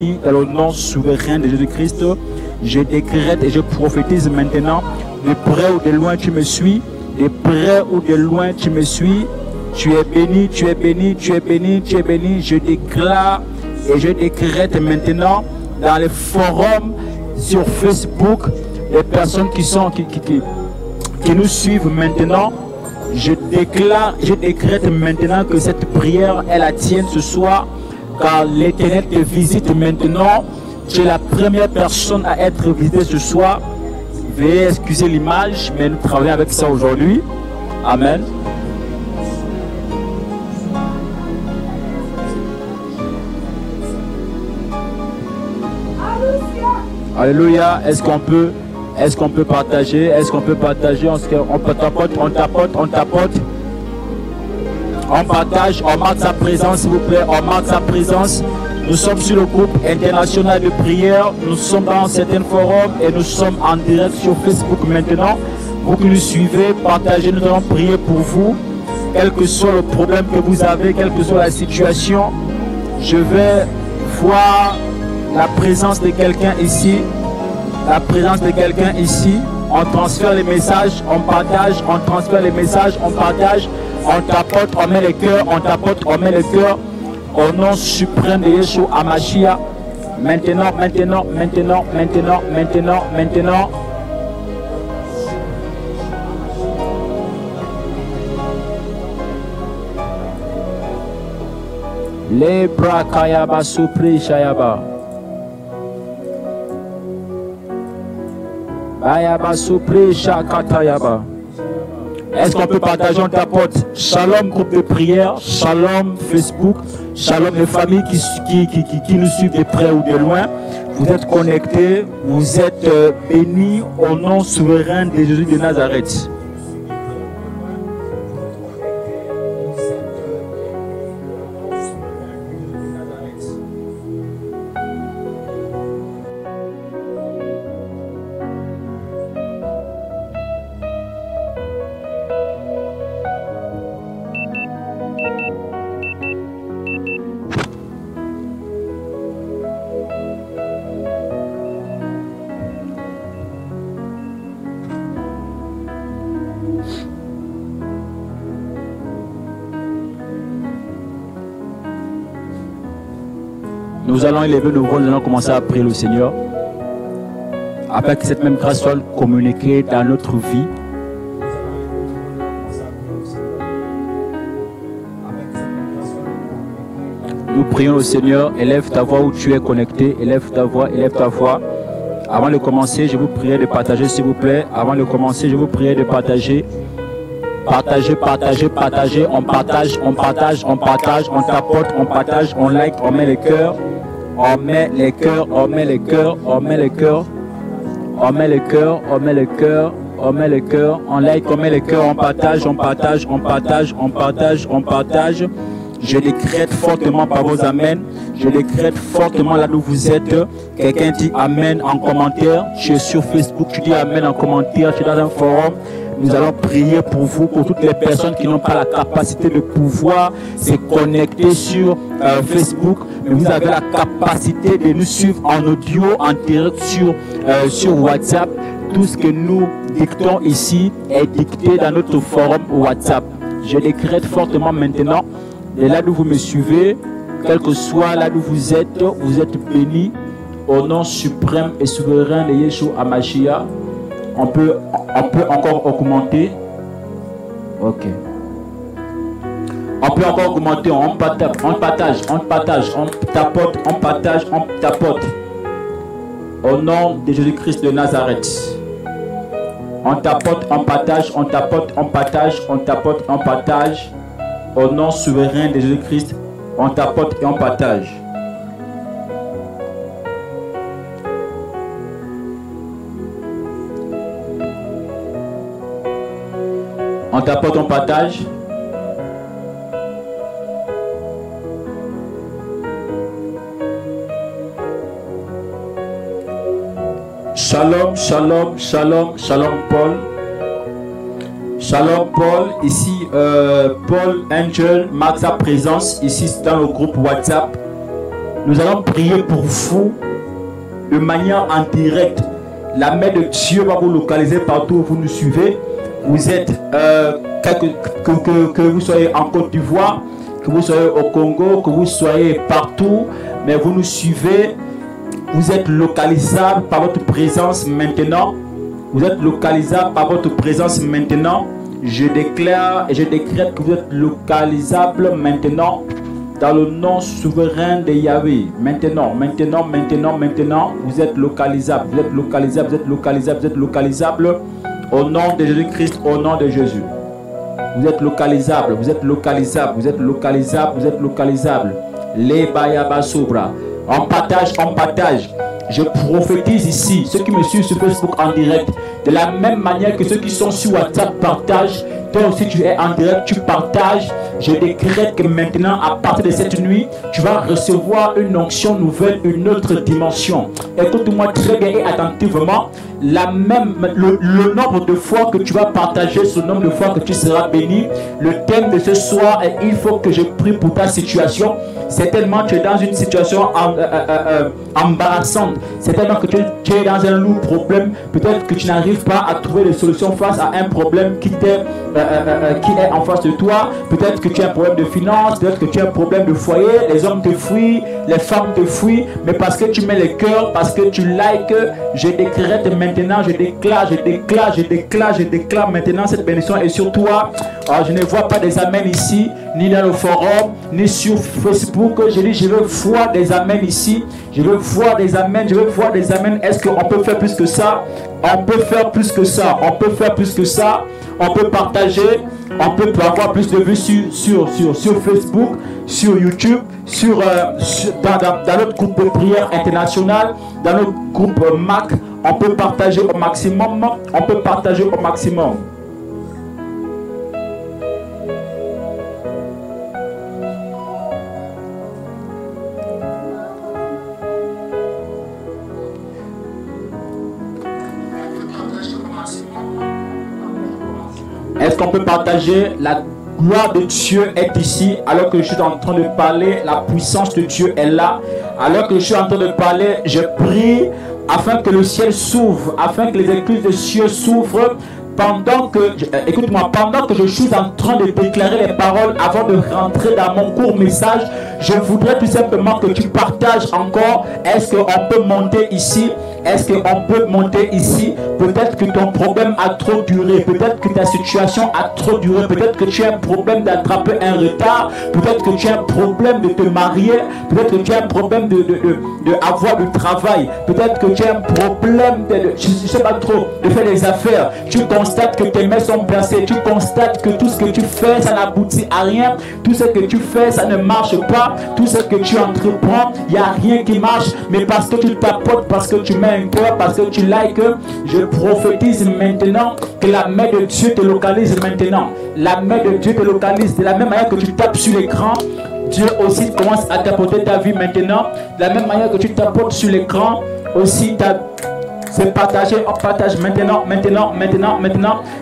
Dans le nom souverain de Jésus-Christ, je décrète et je prophétise maintenant, de près ou de loin tu me suis, de près ou de loin tu me suis, tu es béni, tu es béni, tu es béni, tu es béni. Je déclare et je décrète maintenant dans les forums sur Facebook, les personnes qui nous suivent maintenant, je déclare, je décrète maintenant que cette prière est la tienne ce soir. Car l'Éternel te visite maintenant. Tu es la première personne à être visitée ce soir. Veuillez excuser l'image, mais nous travaillons avec ça aujourd'hui. Amen. Alléluia. Est-ce qu'on peut partager? Est-ce qu'on peut partager? On tapote, on tapote, on tapote. On partage, on marque sa présence, s'il vous plaît, on marque sa présence. Nous sommes sur le groupe international de prière, nous sommes dans certains forums et nous sommes en direct sur Facebook maintenant. Vous qui nous suivez, partagez, nous allons prier pour vous. Quel que soit le problème que vous avez, quelle que soit la situation, je vais voir la présence de quelqu'un ici. La présence de quelqu'un ici. On transfère les messages, on partage, on transfère les messages, on partage. On tapote, on met les cœurs, on tapote, on met les cœurs. Au nom suprême de Yeshua Amashia. Maintenant, maintenant, maintenant, maintenant, maintenant, maintenant. Les bras kayaba supri shayaba. Bayaba supri shakatayaba. Est-ce qu'on peut partager? On tapote. Shalom groupe de prière, shalom Facebook, shalom les familles qui nous suivent de près ou de loin. Vous êtes connectés, vous êtes bénis au nom souverain de Jésus de Nazareth. Nous allons élever nos voix, nous allons commencer à prier le Seigneur. Afin que cette même grâce soit communiquée dans notre vie. Nous prions le Seigneur, élève ta voix où tu es connecté, élève ta voix, élève ta voix. Avant de commencer, je vous prie de partager s'il vous plaît. Avant de commencer, je vous prie de partager. Partagez, partagez, partagez, on partage, on partage, on partage, on tapote, on partage, on like, on met les cœurs. On met les cœurs, on met les cœurs, on met les cœurs, on met les cœurs, on met les cœurs, on met les cœurs, on like, on met les cœurs, on partage, on partage, on partage, on partage, on partage. Je décrète fortement par vos amens. Je décrète fortement là où vous êtes. Quelqu'un dit amen en commentaire. Je suis sur Facebook, tu dis amen en commentaire. Tu es dans un forum. Nous allons prier pour vous, pour toutes les personnes qui n'ont pas la capacité de pouvoir se connecter sur Facebook. Mais vous avez la capacité de nous suivre en audio, en direct sur WhatsApp. Tout ce que nous dictons ici est dicté dans notre forum WhatsApp. Je décrète fortement maintenant. Et là où vous me suivez, quel que soit là où vous êtes bénis au nom suprême et souverain de Yeshua Amashia. On peut encore augmenter. Ok. On peut encore augmenter. On partage, on partage, on tapote, on partage, on tapote. Au nom de Jésus-Christ de Nazareth. On tapote, on partage, on tapote, on partage, on tapote, on partage. Au nom souverain de Jésus-Christ, on tapote et on partage. On tapote, on partage. Shalom, shalom, shalom, shalom Paul. Shalom Paul, ici Paul Angel marque sa présence ici dans le groupe WhatsApp. Nous allons prier pour vous de manière en direct. La main de Dieu va vous localiser partout où vous nous suivez. Vous êtes, que vous soyez en Côte d'Ivoire, que vous soyez au Congo, que vous soyez partout, mais vous nous suivez. Vous êtes localisable par votre présence maintenant. Vous êtes localisable par votre présence maintenant. Je déclare et je décrète que vous êtes localisable maintenant dans le nom souverain de Yahweh. Maintenant, vous êtes localisable. Vous êtes localisable, vous êtes localisable, vous êtes localisable au nom de Jésus-Christ, au nom de Jésus. Vous êtes localisable, vous êtes localisable, vous êtes localisable, vous êtes localisable. Les Bayaba Sobra. On partage. Je prophétise ici, ceux qui me suivent sur Facebook en direct, de la même manière que ceux qui sont sur WhatsApp partagent. Toi aussi tu es en direct, tu partages. Je décrète que maintenant, à partir de cette nuit, tu vas recevoir une onction nouvelle, une autre dimension. Écoute-moi très bien et attentivement. Le nombre de fois que tu vas partager, ce nombre de fois que tu seras béni. Le thème de ce soir est: il faut que je prie pour ta situation. Certainement tu es dans une situation embarrassante. Certainement que tu es dans un lourd problème. Peut-être que tu n'arrives pas à trouver des solutions face à un problème qui est en face de toi. Peut-être que tu as un problème de finances, peut-être que tu as un problème de foyer. Les hommes te fuient, les femmes te fuient. Mais parce que tu mets le cœur, parce que tu likes, je décrète maintenant, je déclare maintenant cette bénédiction est sur toi. Alors, je ne vois pas des amens ici, ni dans le forum, ni sur Facebook. Je dis, je veux voir des amens ici. Je veux voir des amens, je veux voir des amens. Est-ce qu'on peut faire plus que ça? On peut faire plus que ça. On peut faire plus que ça. On peut partager. On peut avoir plus de vues sur Facebook, sur YouTube, dans notre groupe de prière international, dans notre groupe MAC. On peut partager au maximum. On peut partager au maximum. Est-ce qu'on peut partager? La gloire de Dieu est ici. Alors que je suis en train de parler, la puissance de Dieu est là. Alors que je suis en train de parler, je prie afin que le ciel s'ouvre, afin que les écluses de cieux s'ouvrent. Pendant que je suis en train de déclarer les paroles avant de rentrer dans mon court message, je voudrais tout simplement que tu partages encore. Est-ce qu'on peut monter ici? Est-ce qu'on peut monter ici? Peut-être que ton problème a trop duré. Peut-être que ta situation a trop duré. Peut-être que tu as un problème d'attraper un retard. Peut-être que tu as un problème de te marier. Peut-être que tu as un problème de avoir du travail. Peut-être que tu as un problème je ne sais pas trop, de faire des affaires. Tu constates que tes mains sont placées. Tu constates que tout ce que tu fais, ça n'aboutit à rien. Tout ce que tu fais, ça ne marche pas. Tout ce que tu entreprends, il n'y a rien qui marche. Mais parce que tu tapotes, parce que tu mets un cœur, parce que tu likes, je prophétise maintenant que la main de Dieu te localise maintenant. La main de Dieu te localise. De la même manière que tu tapes sur l'écran, Dieu aussi commence à tapoter ta vie maintenant. De la même manière que tu tapotes sur l'écran, aussi c'est partagé, on partage maintenant.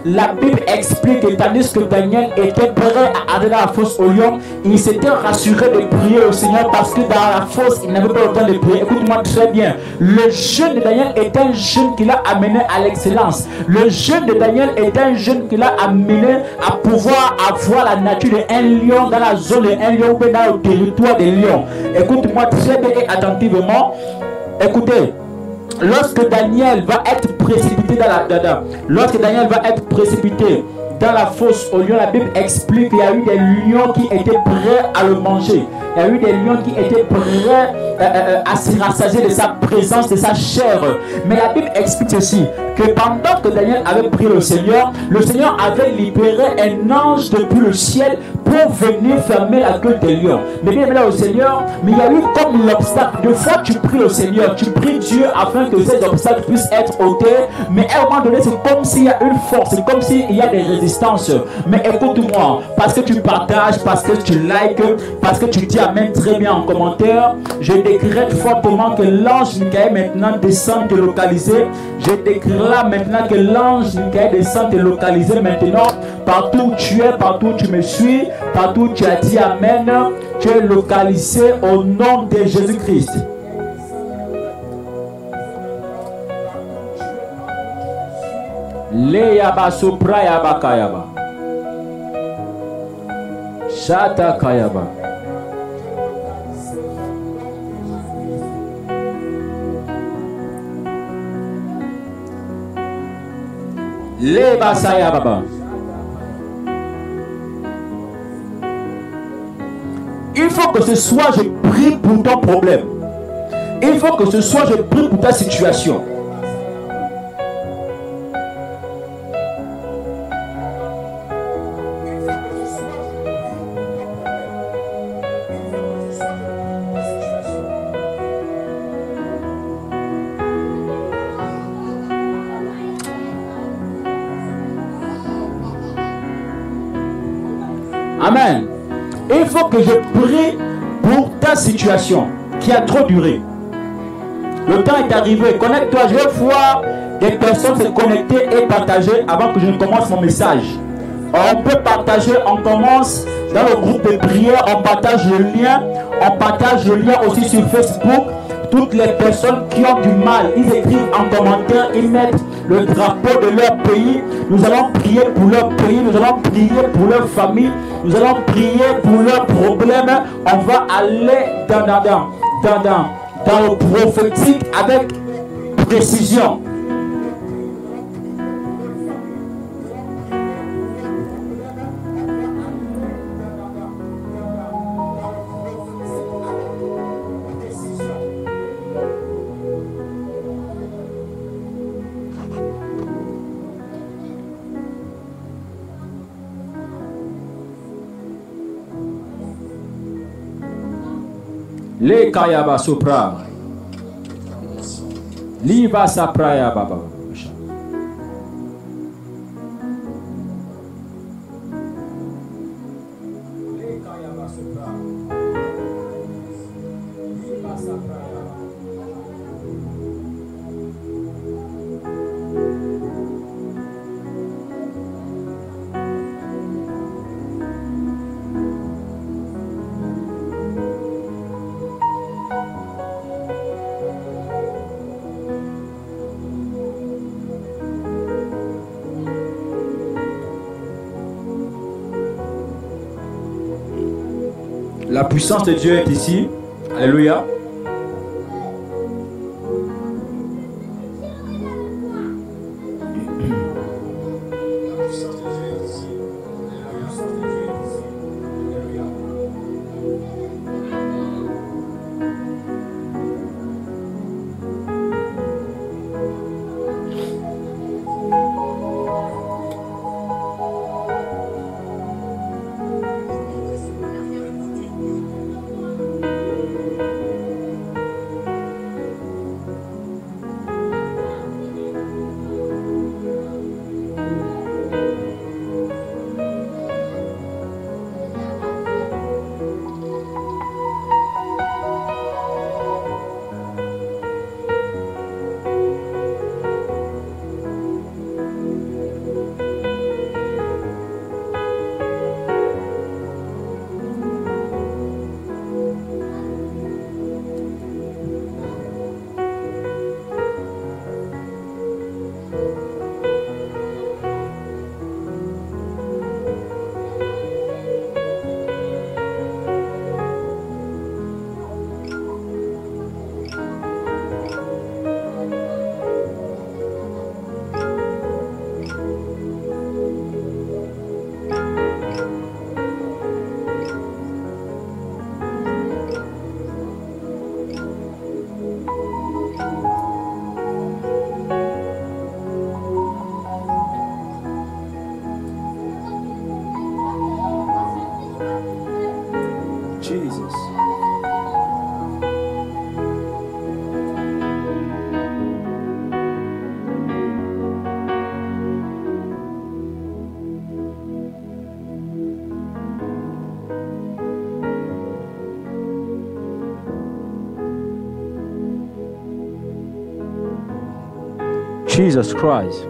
La Bible explique que tandis que Daniel était prêt à aller dans la fosse au lion, il s'était rassuré de prier au Seigneur parce que dans la fosse, il n'avait pas le temps de prier. Écoute-moi très bien. Le jeûne de Daniel est un jeûne qui l'a amené à l'excellence. Le jeûne de Daniel est un jeûne qui l'a amené à pouvoir avoir la nature d'un lion dans la zone d'un lion ou dans le territoire des lions. Écoute-moi très bien et attentivement. Écoutez. Lorsque Daniel va être précipité dans la fosse au lion, la Bible explique qu'il y a eu des lions qui étaient prêts à le manger. Il y a eu des lions qui étaient prêts à se rassasier de sa présence, de sa chair. Mais la Bible explique ceci, que pendant que Daniel avait prié le Seigneur avait libéré un ange depuis le ciel pour venir fermer la gueule des lions. Mais bien là au Seigneur, mais il y a eu comme l'obstacle. Deux fois tu pries le Seigneur, tu pries Dieu afin que ces obstacles puissent être ôtés. Mais à un moment donné, c'est comme s'il y a une force, c'est comme s'il y a des résistances. Mais écoute-moi, parce que tu partages, parce que tu likes, parce que tu dis amen très bien en commentaire, je décrète fortement que l'ange Michael maintenant descend te localiser. Je déclare maintenant que l'ange Michael descend te localiser maintenant. Partout où tu es, partout où tu me suis, partout où tu as dit amen, Tu es localisé au nom de Jésus-Christ. Leyaba suprayaba kayaba. Shata kayaba. Leba sayababa. Il faut que ce soir je prie pour ton problème. Il faut que ce soir je prie pour ta situation. Amen. Il faut que je prie pour ta situation qui a trop duré. Le temps est arrivé. Connecte-toi. Je vais voir des personnes se connecter et partager avant que je ne commence mon message. On peut partager. On commence dans le groupe de prière. On partage le lien. On partage le lien aussi sur Facebook. Toutes les personnes qui ont du mal, ils écrivent en commentaire, ils mettent le drapeau de leur pays. Nous allons prier pour leur pays, nous allons prier pour leur famille, nous allons prier pour leurs problèmes. On va aller dans le prophétique avec précision. Le kayaba supra. Liva sapraya baba. Le kayaba supra. Liva sapraya. La puissance de Dieu est ici. Alléluia. Jesus. Jesus Christ.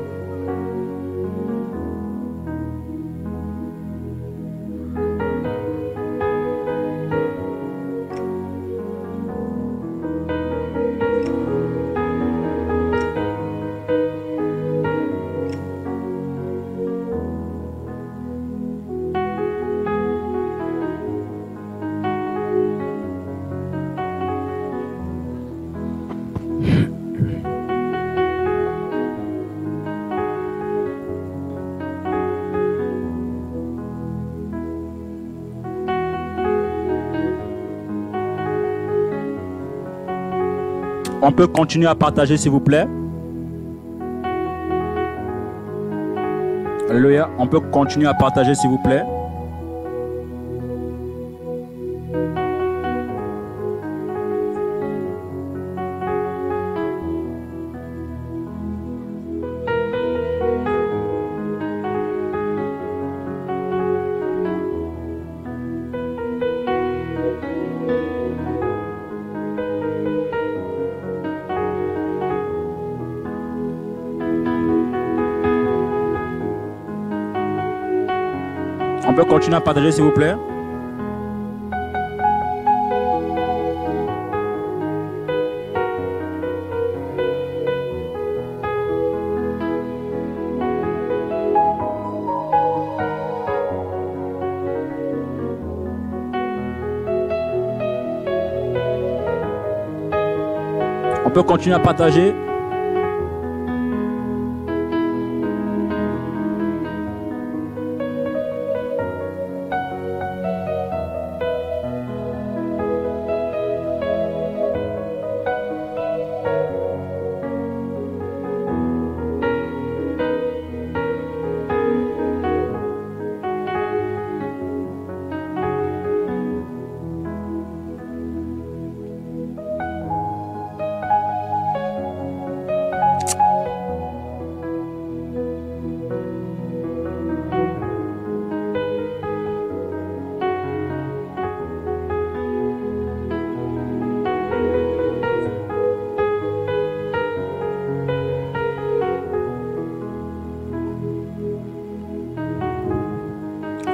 On peut continuer à partager, s'il vous plaît. Alléluia. On peut continuer à partager, s'il vous plaît. On peut continuer à partager, s'il vous plaît. On peut continuer à partager.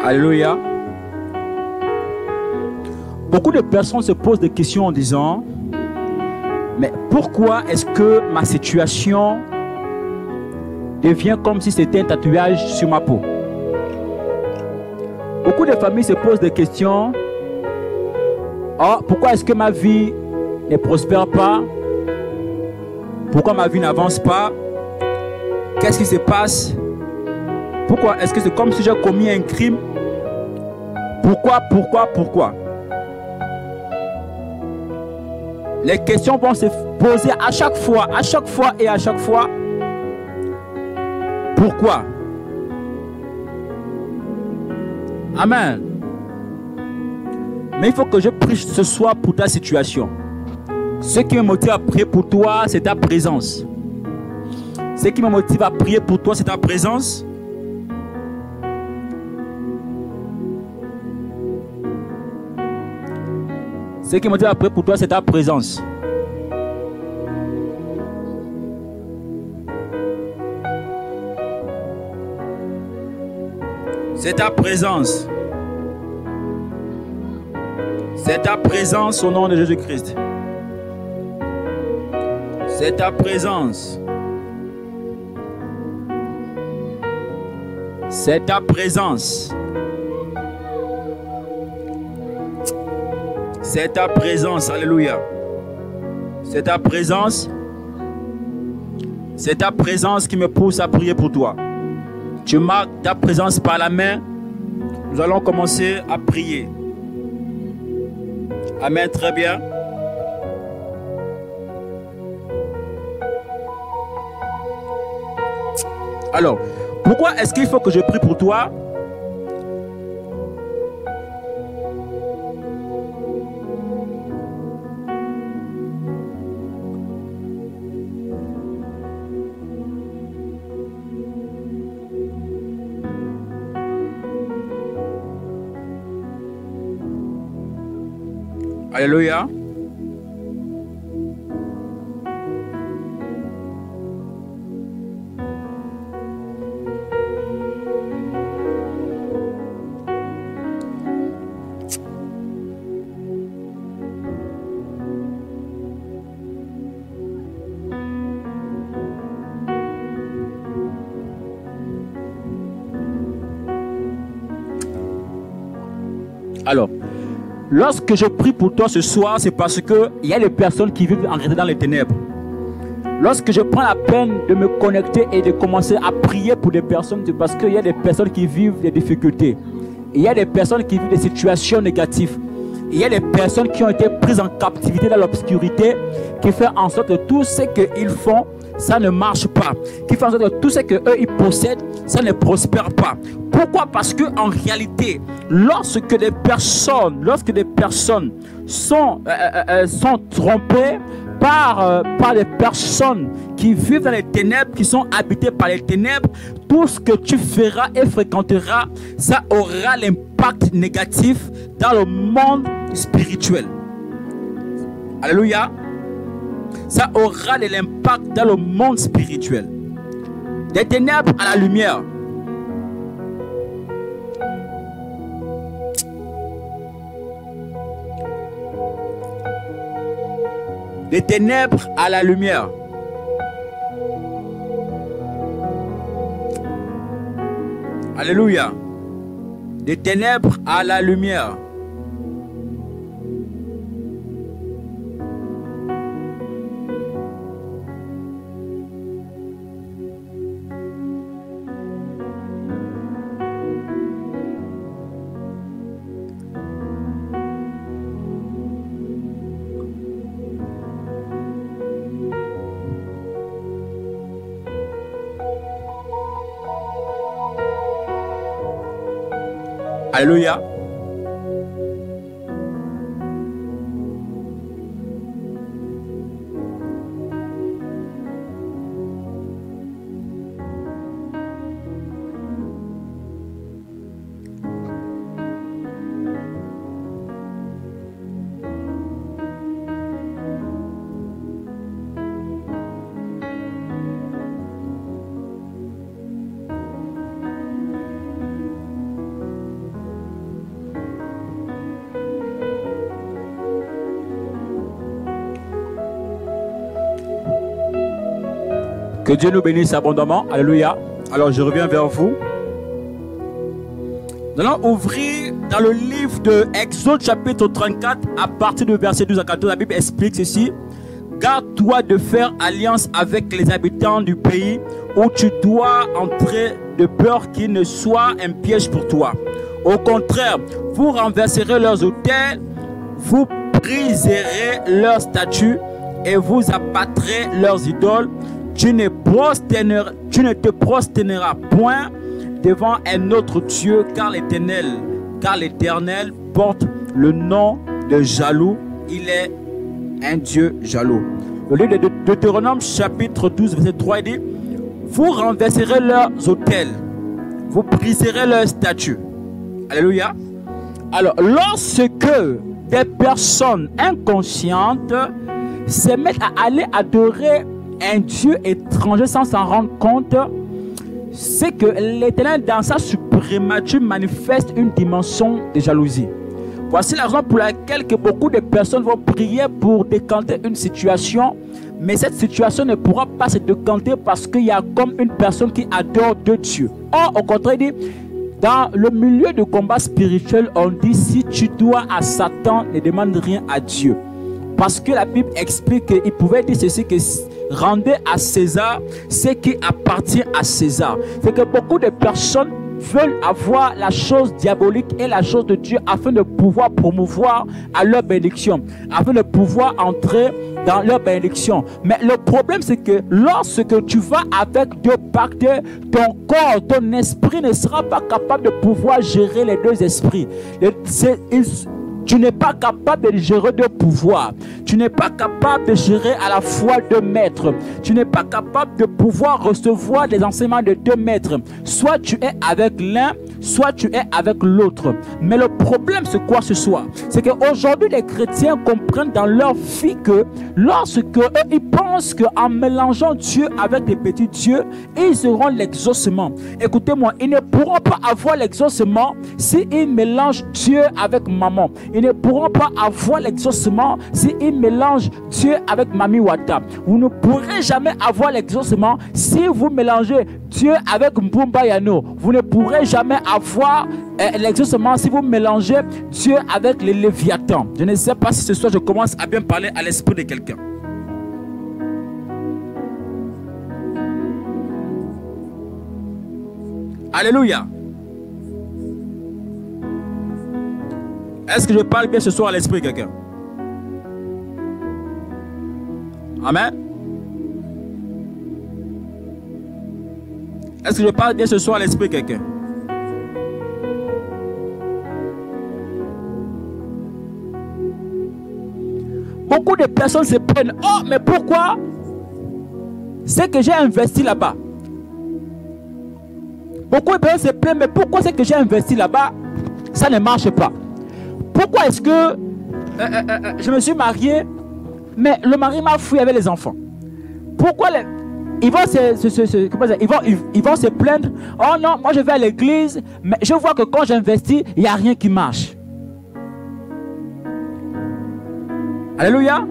Alléluia. Beaucoup de personnes se posent des questions en disant, mais pourquoi est-ce que ma situation devient comme si c'était un tatouage sur ma peau? Beaucoup de familles se posent des questions. Oh, pourquoi est-ce que ma vie ne prospère pas? Pourquoi ma vie n'avance pas? Qu'est-ce qui se passe? Pourquoi est-ce que c'est comme si j'ai commis un crime? Pourquoi? Les questions vont se poser à chaque fois. Pourquoi? Amen. Mais il faut que je prie ce soir pour ta situation. Ce qui me motive à prier pour toi, c'est ta présence. Ce qui me motive à prier pour toi, c'est ta présence. Ce qui me motive à prier pour toi, c'est ta présence. C'est ta présence. C'est ta présence au nom de Jésus-Christ. C'est ta présence. C'est ta présence. C'est ta présence, alléluia. C'est ta présence. C'est ta présence qui me pousse à prier pour toi. Tu marques ta présence par la main. Nous allons commencer à prier. Amen, très bien. Alors, pourquoi est-ce qu'il faut que je prie pour toi? Alléluia. Alors, lorsque je prie pour toi ce soir, c'est parce qu'il y a des personnes qui vivent enraînées dans les ténèbres. Lorsque je prends la peine de me connecter et de commencer à prier pour des personnes, c'est parce qu'il y a des personnes qui vivent des difficultés. Il y a des personnes qui vivent des situations négatives. Il y a des personnes qui ont été prises en captivité dans l'obscurité, qui fait en sorte que tout ce qu'ils font, ça ne marche pas. Qui fait en sorte que tout ce qu'eux ils possèdent, ça ne prospère pas. Pourquoi? Parce que en réalité, lorsque des personnes sont trompées par des personnes qui vivent dans les ténèbres, qui sont habitées par les ténèbres, tout ce que tu feras et fréquenteras, ça aura l'impact négatif dans le monde spirituel. Alléluia. Ça aura de l'impact dans le monde spirituel. Des ténèbres à la lumière. Des ténèbres à la lumière. Alléluia. Des ténèbres à la lumière. Alléluia. Que Dieu nous bénisse abondamment. Alléluia. Alors je reviens vers vous. Nous allons ouvrir dans le livre de Exode chapitre 34 à partir du verset 12 à 14. La Bible explique ceci. Garde-toi de faire alliance avec les habitants du pays où tu dois entrer, de peur qu'il ne soit un piège pour toi. Au contraire, vous renverserez leurs autels, vous briserez leurs statues et vous abattrez leurs idoles. Tu ne te prosterneras point devant un autre Dieu, car l'Éternel porte le nom de jaloux. Il est un Dieu jaloux. Le livre de Deutéronome chapitre 12 verset 3 il dit: vous renverserez leurs autels, vous briserez leurs statues. Alléluia. Alors lorsque des personnes inconscientes se mettent à aller adorer un Dieu étranger sans s'en rendre compte, c'est que l'Éternel dans sa suprématie manifeste une dimension de jalousie. Voici la raison pour laquelle que beaucoup de personnes vont prier pour décanter une situation, mais cette situation ne pourra pas se décanter parce qu'il y a comme une personne qui adore deux dieux. Or, au contraire, il dit, dans le milieu de combat spirituel, on dit si tu dois à Satan, ne demande rien à Dieu. Parce que la Bible explique qu'il pouvait dire ceci, que rendez à César ce qui appartient à César. C'est que beaucoup de personnes veulent avoir la chose diabolique et la chose de Dieu afin de pouvoir promouvoir à leur bénédiction, afin de pouvoir entrer dans leur bénédiction. Mais le problème c'est que lorsque tu vas avec Dieu pacter, ton corps, ton esprit ne sera pas capable de pouvoir gérer les deux esprits. Tu n'es pas capable de gérer deux pouvoirs. Tu n'es pas capable de gérer à la fois deux maîtres. Tu n'es pas capable de pouvoir recevoir les enseignements de deux maîtres. Soit tu es avec l'un, soit tu es avec l'autre. Mais le problème, c'est quoi ce soir? C'est qu'aujourd'hui, les chrétiens comprennent dans leur vie que lorsque eux, ils pensent qu'en mélangeant Dieu avec des petits dieux, ils auront l'exaucement. Écoutez-moi, ils ne pourront pas avoir l'exaucement s'ils mélangent Dieu avec maman. Ils ne pourront pas avoir l'exaucement s'ils mélangent Dieu avec Mami Wata. Vous ne pourrez jamais avoir l'exaucement si vous mélangez Dieu avec Mbumba Yano. Vous ne pourrez jamais avoir l'exaucement si vous mélangez Dieu avec les Léviathans. Je ne sais pas si ce soir je commence à bien parler à l'esprit de quelqu'un. Alléluia. Est-ce que je parle bien ce soir à l'esprit, quelqu'un? Amen. Est-ce que je parle bien ce soir à l'esprit, quelqu'un? Beaucoup de personnes se plaignent. Oh, mais pourquoi? C'est que j'ai investi là-bas. Beaucoup de personnes se plaignent. Mais pourquoi c'est que j'ai investi là-bas? Ça ne marche pas. Pourquoi est-ce que je me suis marié, mais le mari m'a fui avec les enfants? Pourquoi ils vont se plaindre. Oh non, moi je vais à l'église, mais je vois que quand j'investis, il n'y a rien qui marche. Alléluia.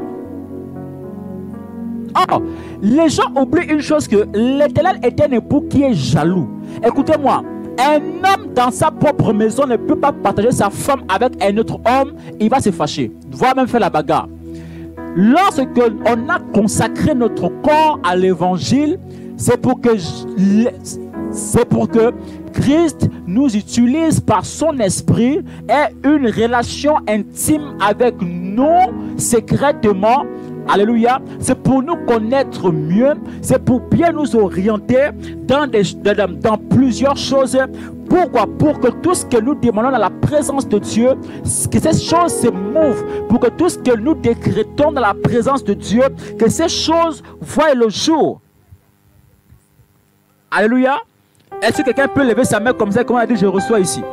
Oh, les gens oublient une chose, que l'Éternel est un époux qui est jaloux. Écoutez-moi, un homme dans sa propre maison ne peut pas partager sa femme avec un autre homme. Il va se fâcher, voire même faire la bagarre. Lorsque on a consacré notre corps à l'évangile, c'est pour que Christ nous utilise par son esprit et une relation intime avec nous secrètement. Alléluia. C'est pour nous connaître mieux. C'est pour bien nous orienter dans plusieurs choses. Pourquoi? Pour que tout ce que nous demandons dans la présence de Dieu, que ces choses se mouvent. Pour que tout ce que nous décrétons dans la présence de Dieu, que ces choses voient le jour. Alléluia. Est-ce que quelqu'un peut lever sa main comme ça, comme on a dit, je reçois ici?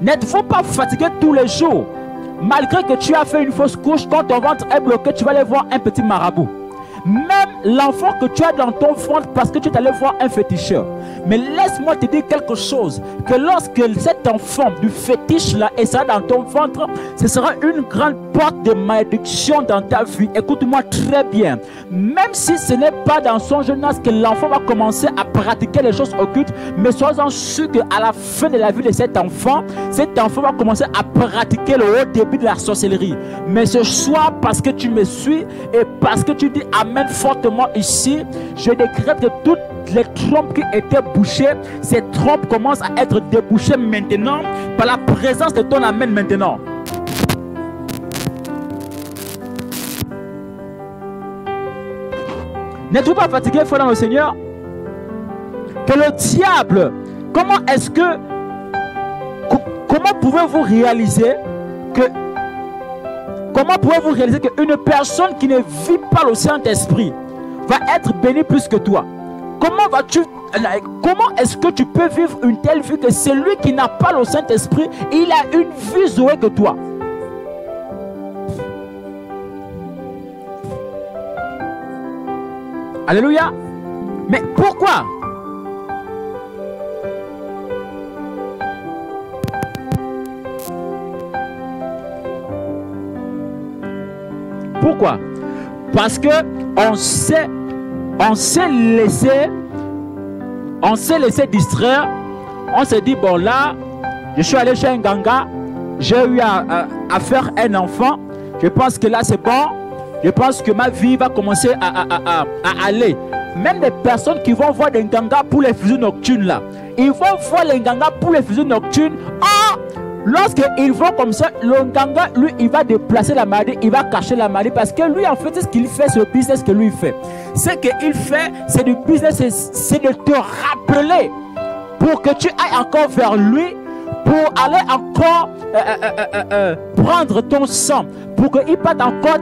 N'êtes-vous pas fatigué tous les jours? Malgré que tu as fait une fausse couche, quand ton ventre est bloqué, tu vas aller voir un petit marabout. Même l'enfant que tu as dans ton ventre, parce que tu es allé voir un féticheur. Mais laisse-moi te dire quelque chose, que lorsque cet enfant du fétiche là est ça dans ton ventre, ce sera une grande porte de malédiction dans ta vie. Écoute-moi très bien. Même si ce n'est pas dans son jeunesse que l'enfant va commencer à pratiquer les choses occultes, mais sois-en sûr qu'à la fin de la vie de cet enfant va commencer à pratiquer le haut début de la sorcellerie. Mais ce soir, parce que tu me suis et parce que tu dis amen fortement ici, je décrète que toutes les trompes qui étaient bouchées, ces trompes commencent à être débouchées maintenant par la présence de ton amen maintenant. N'êtes-vous pas fatigué, frère dans le Seigneur? Que le diable, comment pouvez-vous réaliser qu'une personne qui ne vit pas le Saint-Esprit va être bénie plus que toi? Comment est-ce que tu peux vivre une telle vie que celui qui n'a pas le Saint-Esprit, il a une vie zoé que toi? Alléluia. Mais pourquoi? Pourquoi? Parce que on s'est laissé distraire. On s'est dit, bon là, je suis allé chez un ganga, j'ai eu à faire un enfant, je pense que là c'est bon, je pense que ma vie va commencer à aller. Même les personnes qui vont voir des gangas pour les fusions nocturnes là, ils vont voir les gangas pour les fusions nocturnes. Lorsqu'ils vont comme ça, le ganga, lui, il va déplacer la maladie, il va cacher la maladie, parce que lui, en fait, c'est ce qu'il fait, c'est le business que lui fait. Ce qu'il fait, c'est du business, c'est de te rappeler pour que tu ailles encore vers lui, pour aller encore prendre ton sang, pour qu'il parte encore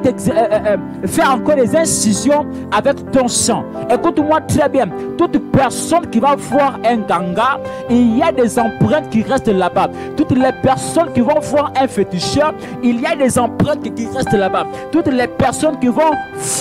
faire encore des incisions avec ton sang. Écoute-moi très bien, toute personne qui va voir un ganga, il y a des empreintes qui restent là-bas. Toutes les personnes qui vont voir un féticheur, il y a des empreintes qui restent là-bas. Toutes les personnes qui vont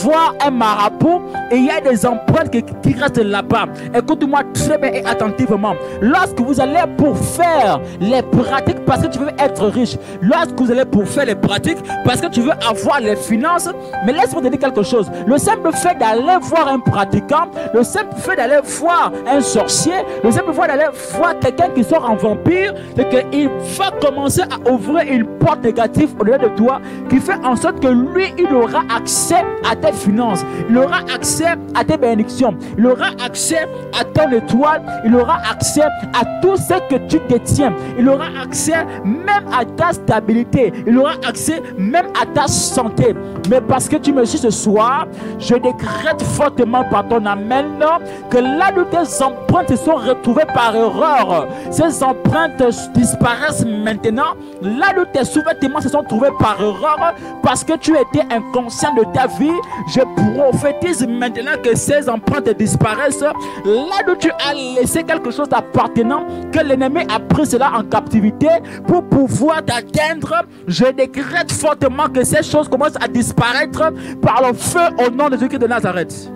voir un marabout, il y a des empreintes qui restent là-bas. Écoute-moi très bien et attentivement. Lorsque vous allez pour faire les pratiques parce que tu veux être riche, lorsque vous allez pour faire les pratiques parce que que tu veux avoir les finances. Mais laisse-moi te dire quelque chose. Le simple fait d'aller voir un pratiquant, le simple fait d'aller voir un sorcier, le simple fait d'aller voir quelqu'un qui sort en vampire, c'est qu'il va commencer à ouvrir une porte négative au-delà de toi, qui fait en sorte que lui, il aura accès à tes finances, il aura accès à tes bénédictions, il aura accès à ton étoile, il aura accès à tout ce que tu détiens, il aura accès même à ta stabilité, il aura accès même à ta santé. Mais parce que tu me suis ce soir, je décrète fortement par ton amen que là où tes empreintes se sont retrouvées par erreur, ces empreintes disparaissent maintenant. Là où tes sous-vêtements se sont trouvés par erreur parce que tu étais inconscient de ta vie, je prophétise maintenant que ces empreintes disparaissent. Là où tu as laissé quelque chose d'appartenant, que l'ennemi a pris cela en captivité pour pouvoir t'atteindre, je décrète fortement que ces choses commencent à disparaître par le feu au nom de Jésus-Christ de Nazareth.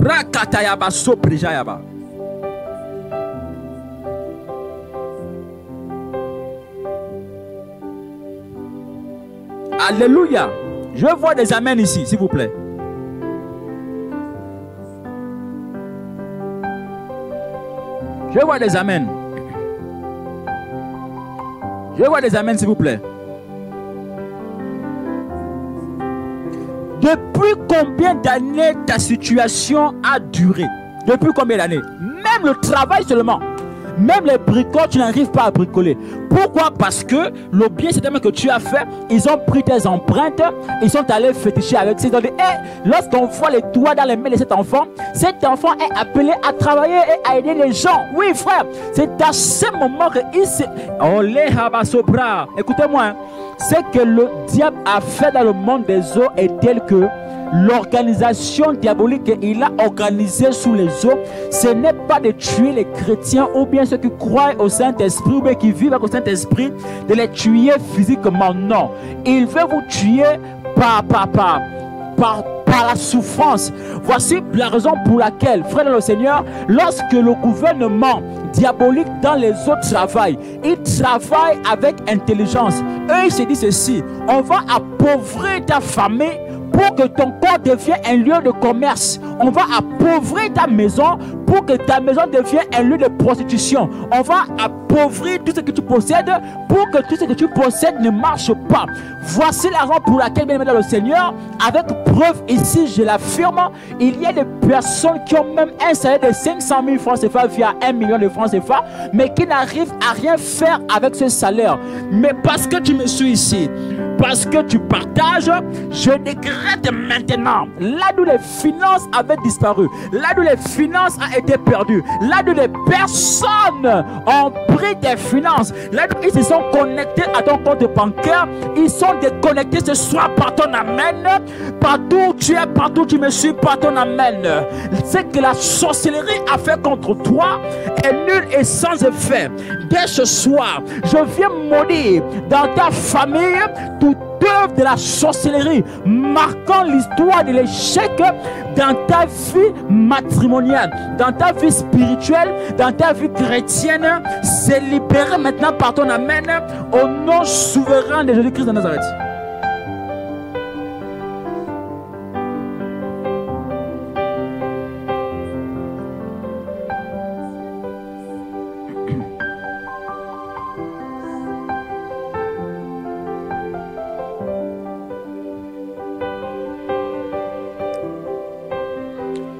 Rakatayaba soprijayaba. Alléluia. Je vois des amens ici, s'il vous plaît. Je vois des amens. Je vois des amens, s'il vous plaît. Depuis combien d'années ta situation a duré? Depuis combien d'années? Même le travail seulement. Même les bricoles, tu n'arrives pas à bricoler. Pourquoi? Parce que le bien certainement que tu as fait, ils ont pris tes empreintes, ils sont allés féticher avec ces. Et lorsqu'on voit les doigts dans les mains de cet enfant est appelé à travailler et à aider les gens. Oui, frère, c'est à ce moment qu'il s'est... Écoutez-moi, hein. Ce que le diable a fait dans le monde des eaux est tel que l'organisation diabolique qu'il a organisée sous les eaux, ce n'est pas de tuer les chrétiens ou bien ceux qui croient au Saint-Esprit ou bien qui vivent avec le Saint-Esprit, de les tuer physiquement. Non, il veut vous tuer par la souffrance. Voici la raison pour laquelle, frère dans le Seigneur, lorsque le gouvernement diabolique dans les autres travaille, il travaille avec intelligence. Eux, ils se disent ceci: on va appauvrir ta famille pour que ton corps devienne un lieu de commerce. On va appauvrir ta maison pour que ta maison devienne un lieu de prostitution. On va appauvrir tout ce que tu possèdes pour que tout ce que tu possèdes ne marche pas. Voici la raison pour laquelle, bien aimé dans le Seigneur, avec preuve ici, je l'affirme, il y a des personnes qui ont même un salaire de 500 000 francs CFA via 1 million de francs CFA, mais qui n'arrivent à rien faire avec ce salaire. Mais parce que tu me suis ici, parce que tu partages, je décrète maintenant, là où les finances avaient disparu, là où les finances ont été perdues, là où les personnes ont pris tes finances, là où ils se sont connectés à ton compte bancaire, ils sont déconnectés ce soir par ton amen. Partout où tu es, partout où tu me suis, par ton amen. Ce que la sorcellerie a fait contre toi est nul et sans effet. Dès ce soir, je viens maudire dans ta famille toute œuvre de la sorcellerie marquant l'histoire de l'échec dans ta vie matrimoniale, dans ta vie spirituelle, dans ta vie chrétienne. C'est libéré maintenant par ton amen au nom souverain de Jésus-Christ de Nazareth.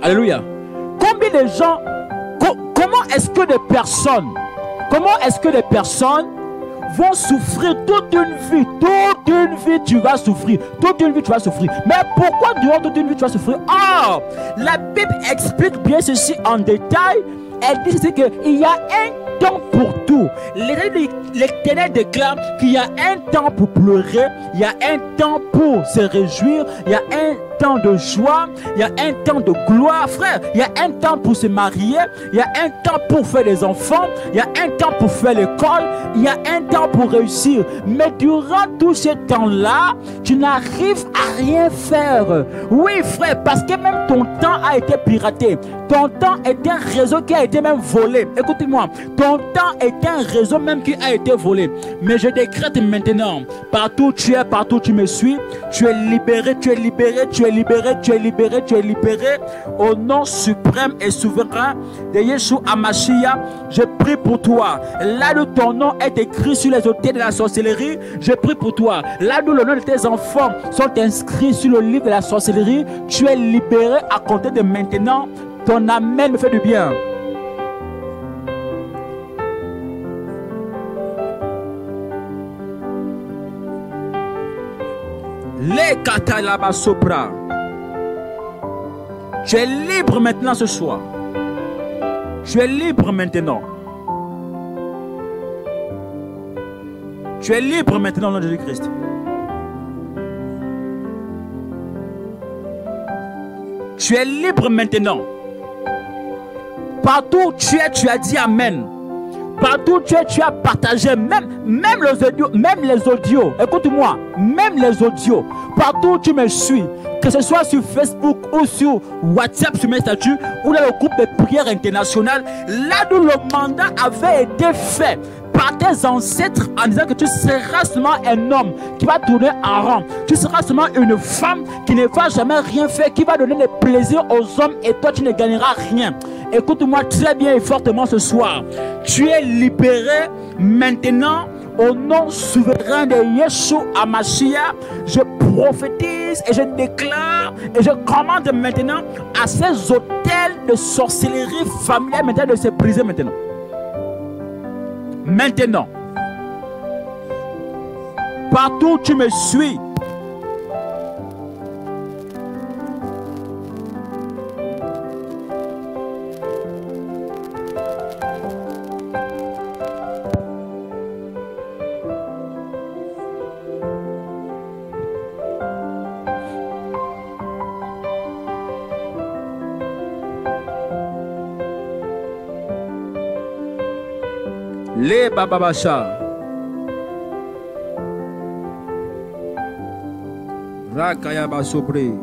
Alléluia. Combien de gens, comment est-ce que des personnes vont souffrir toute une vie tu vas souffrir, mais pourquoi durant toute une vie tu vas souffrir? Ah, la Bible explique bien ceci en détail. Elle dit ceci, qu'il y a un temps pour tout. L'Éternel déclare qu'il y a un temps pour pleurer, il y a un temps pour se réjouir, il y a un temps de joie, il y a un temps de gloire, frère. Il y a un temps pour se marier, il y a un temps pour faire des enfants, il y a un temps pour faire l'école, il y a un temps pour réussir. Mais durant tout ce temps-là, tu n'arrives à rien faire. Oui, frère, parce que même ton temps a été piraté. Ton temps est un réseau qui a été même volé. Écoutez-moi, ton temps est un réseau même qui a été volé. Mais je décrète maintenant, partout où tu es, partout où tu me suis, tu es libéré, tu es libéré, tu es libéré, tu es libéré, tu es libéré. Au nom suprême et souverain de Yeshua HaMashiach, je prie pour toi. Là où ton nom est écrit sur les autels de la sorcellerie, je prie pour toi. Là où le nom de tes enfants sont inscrits sur le livre de la sorcellerie, tu es libéré à compter de maintenant. Ton amen me fait du bien. Les katalaba sopra. Tu es libre maintenant ce soir. Tu es libre maintenant. Tu es libre maintenant au nom de Jésus-Christ. Tu es libre maintenant. Partout où tu es, tu as dit Amen. Partout où tu es, tu as partagé, même les audios. Écoute-moi, même les audios. Partout où tu me suis, que ce soit sur Facebook ou sur WhatsApp, sur mes statuts, ou dans le groupe de prière internationale, là où le mandat avait été fait par tes ancêtres en disant que tu seras seulement un homme qui va tourner en rond. Tu seras seulement une femme qui ne va jamais rien faire, qui va donner des plaisirs aux hommes et toi tu ne gagneras rien. Écoute-moi très bien et fortement ce soir. Tu es libéré maintenant au nom souverain de Yeshua HaMashiach. Je prophétise et je déclare et je commande maintenant à ces hôtels de sorcellerie familiale maintenant de se briser maintenant. Maintenant, partout où tu me suis, les bababacha, rakayaba sobre,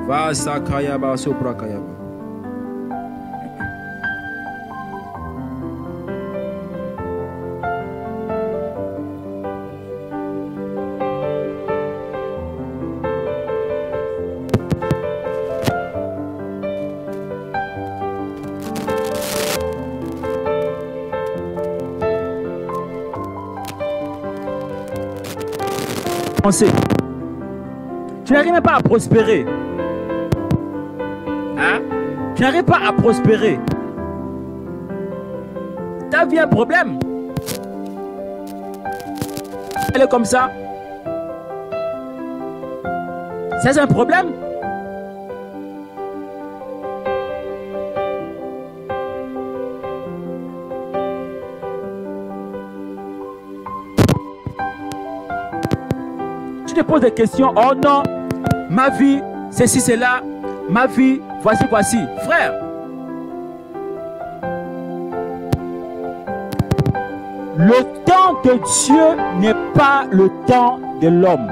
vasa kayaba sopra kayaba. Tu n'arrives même pas à prospérer. Hein? Tu n'arrives pas à prospérer. Tu as vu un problème? Elle est comme ça. C'est un problème? Tu te poses des questions. Oh non, ma vie, ceci, c'est là. Ma vie, voici, voici. Frère, le temps de Dieu n'est pas le temps de l'homme.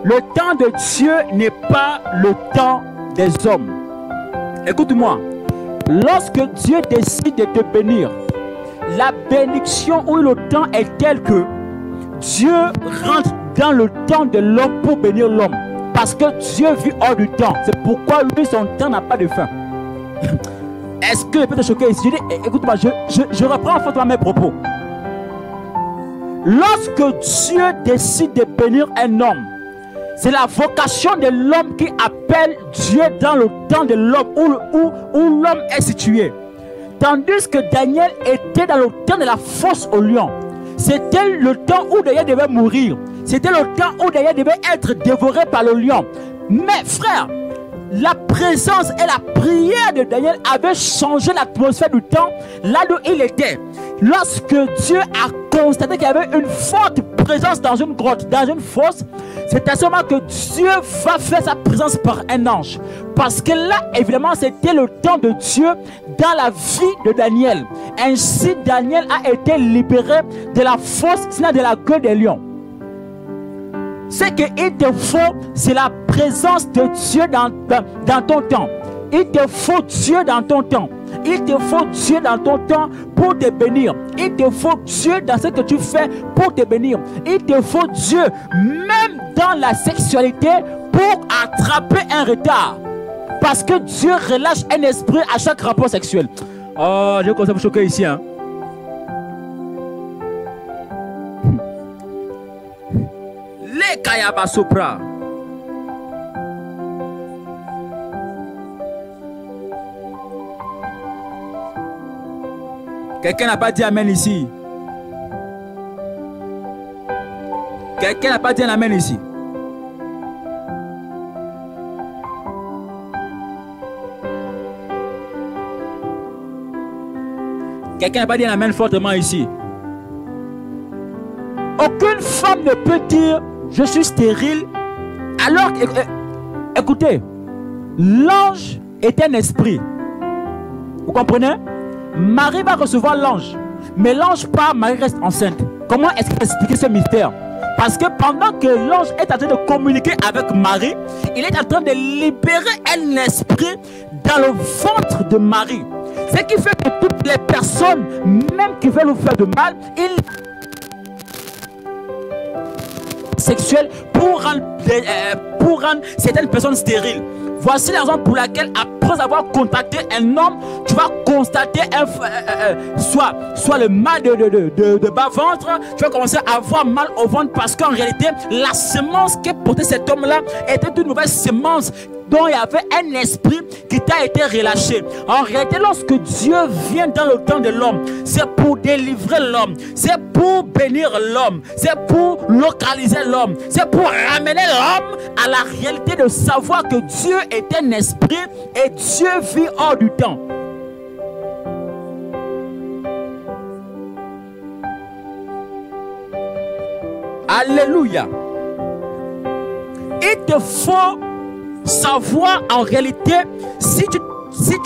Le temps de Dieu n'est pas le temps des hommes. Écoute-moi. Lorsque Dieu décide de te bénir, la bénédiction ou le temps est tel que Dieu rentre dans le temps de l'homme pour bénir l'homme. Parce que Dieu vit hors du temps. C'est pourquoi lui, son temps n'a pas de fin. Est-ce que je peux te choquer ici? Écoute-moi, je reprends fortement mes propos. Lorsque Dieu décide de bénir un homme, c'est la vocation de l'homme qui appelle Dieu dans le temps de l'homme où l'homme est situé. Tandis que Daniel était dans le temps de la fosse au lion. C'était le temps où Daniel devait mourir. C'était le temps où Daniel devait être dévoré par le lion. Mais frère, la présence et la prière de Daniel avaient changé l'atmosphère du temps là où il était. Lorsque Dieu a constaté qu'il y avait une forte présence dans une grotte, dans une fosse, c'est à ce moment que Dieu va faire sa présence par un ange. Parce que là, évidemment, c'était le temps de Dieu dans la vie de Daniel. Ainsi, Daniel a été libéré de la fosse, sinon de la gueule des lions. Ce qu'il te faut, c'est la présence de Dieu dans ton temps. Il te faut Dieu dans ton temps. Il te faut Dieu dans ton temps pour te bénir. Il te faut Dieu dans ce que tu fais pour te bénir. Il te faut Dieu même dans la sexualité pour attraper un retard. Parce que Dieu relâche un esprit à chaque rapport sexuel. Oh, je commence à vous choquer ici. Hein? Les Kayaba Sopra. Quelqu'un n'a pas dit amen ici. Quelqu'un n'a pas dit un amen ici. Quelqu'un n'a pas dit un amen fortement ici. Aucune femme ne peut dire je suis stérile. Alors, écoutez, l'ange est un esprit. Vous comprenez? Marie va recevoir l'ange. Mais l'ange part, Marie reste enceinte. Comment est-ce qu'il va expliquer ce mystère? Parce que pendant que l'ange est en train de communiquer avec Marie, il est en train de libérer un esprit dans le ventre de Marie. Ce qui fait que toutes les personnes, même qui veulent nous faire de mal, ils sexuels pour rendre certaines personnes stériles. Voici la raison pour laquelle après avoir contacté un homme, tu vas constater soit le mal de bas-ventre, tu vas commencer à avoir mal au ventre parce qu'en réalité, la semence que portait cet homme-là était une mauvaise semence dont il y avait un esprit qui t'a été relâché. En réalité, lorsque Dieu vient dans le temps de l'homme, c'est pour délivrer l'homme, c'est pour bénir l'homme, c'est pour localiser l'homme, c'est pour ramener l'homme à la réalité de savoir que Dieu est un esprit et Dieu vit hors du temps. Alléluia. Il te faut savoir en réalité si tu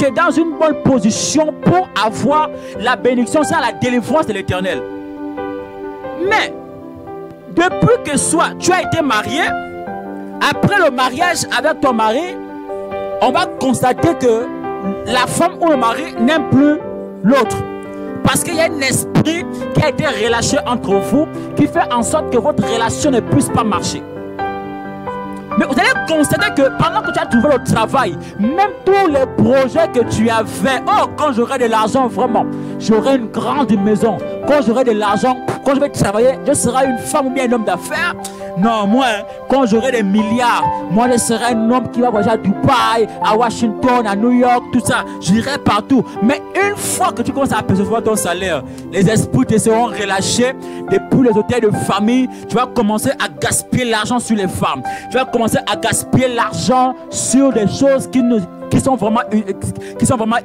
es dans une bonne position pour avoir la bénédiction, c'est la délivrance de l'Éternel. Mais depuis que tu as été marié, après le mariage avec ton mari, on va constater que la femme ou le mari n'aime plus l'autre. Parce qu'il y a un esprit qui a été relâché entre vous qui fait en sorte que votre relation ne puisse pas marcher. Mais vous allez constater que pendant que tu as trouvé le travail, même tous les projets que tu avais, oh, quand j'aurai de l'argent, vraiment, j'aurai une grande maison. Quand j'aurai de l'argent, quand je vais travailler, je serai une femme ou bien un homme d'affaires. Non, moi, quand j'aurai des milliards, moi, je serai un homme qui va voyager à Dubaï, à Washington, à New York, tout ça. J'irai partout. Mais une fois que tu commences à percevoir ton salaire, les esprits te seront relâchés depuis les hôtels de famille. Tu vas commencer à gaspiller l'argent sur les femmes. Tu vas commencer à gaspiller l'argent sur des choses qui sont vraiment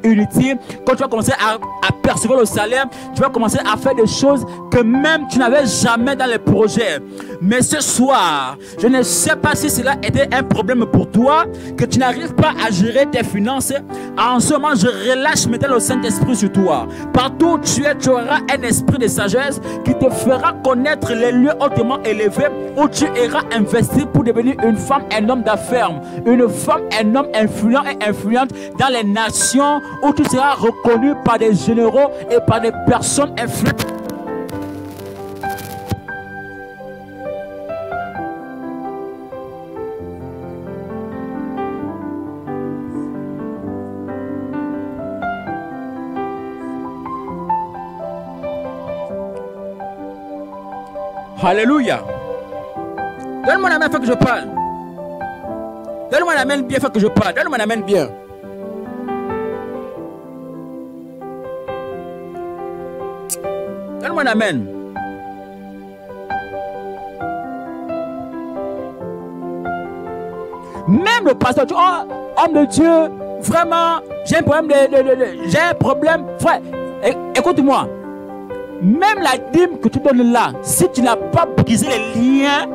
inutiles. Quand tu vas commencer à percevoir le salaire, tu vas commencer à faire des choses que même tu n'avais jamais dans les projets. Mais ce soir, je ne sais pas si cela était un problème pour toi, que tu n'arrives pas à gérer tes finances. En ce moment, je relâche maintenant le Saint-Esprit sur toi. Partout où tu es, tu auras un esprit de sagesse qui te fera connaître les lieux hautement élevés où tu iras investir pour devenir une femme, un homme d'affaires. Une femme, un homme influent et influente dans les nations où tu seras reconnu par des généraux et par des personnes influentes. Alléluia. Donne-moi la main, fait que je parle. Donne-moi la main bien, fait que je parle. Donne-moi la main bien. Donne-moi la main. Même le pasteur, homme de Dieu, vraiment, j'ai un problème, j'ai un problème. Frère, écoute-moi. Même la dîme que tu donnes là, si tu n'as pas brisé les liens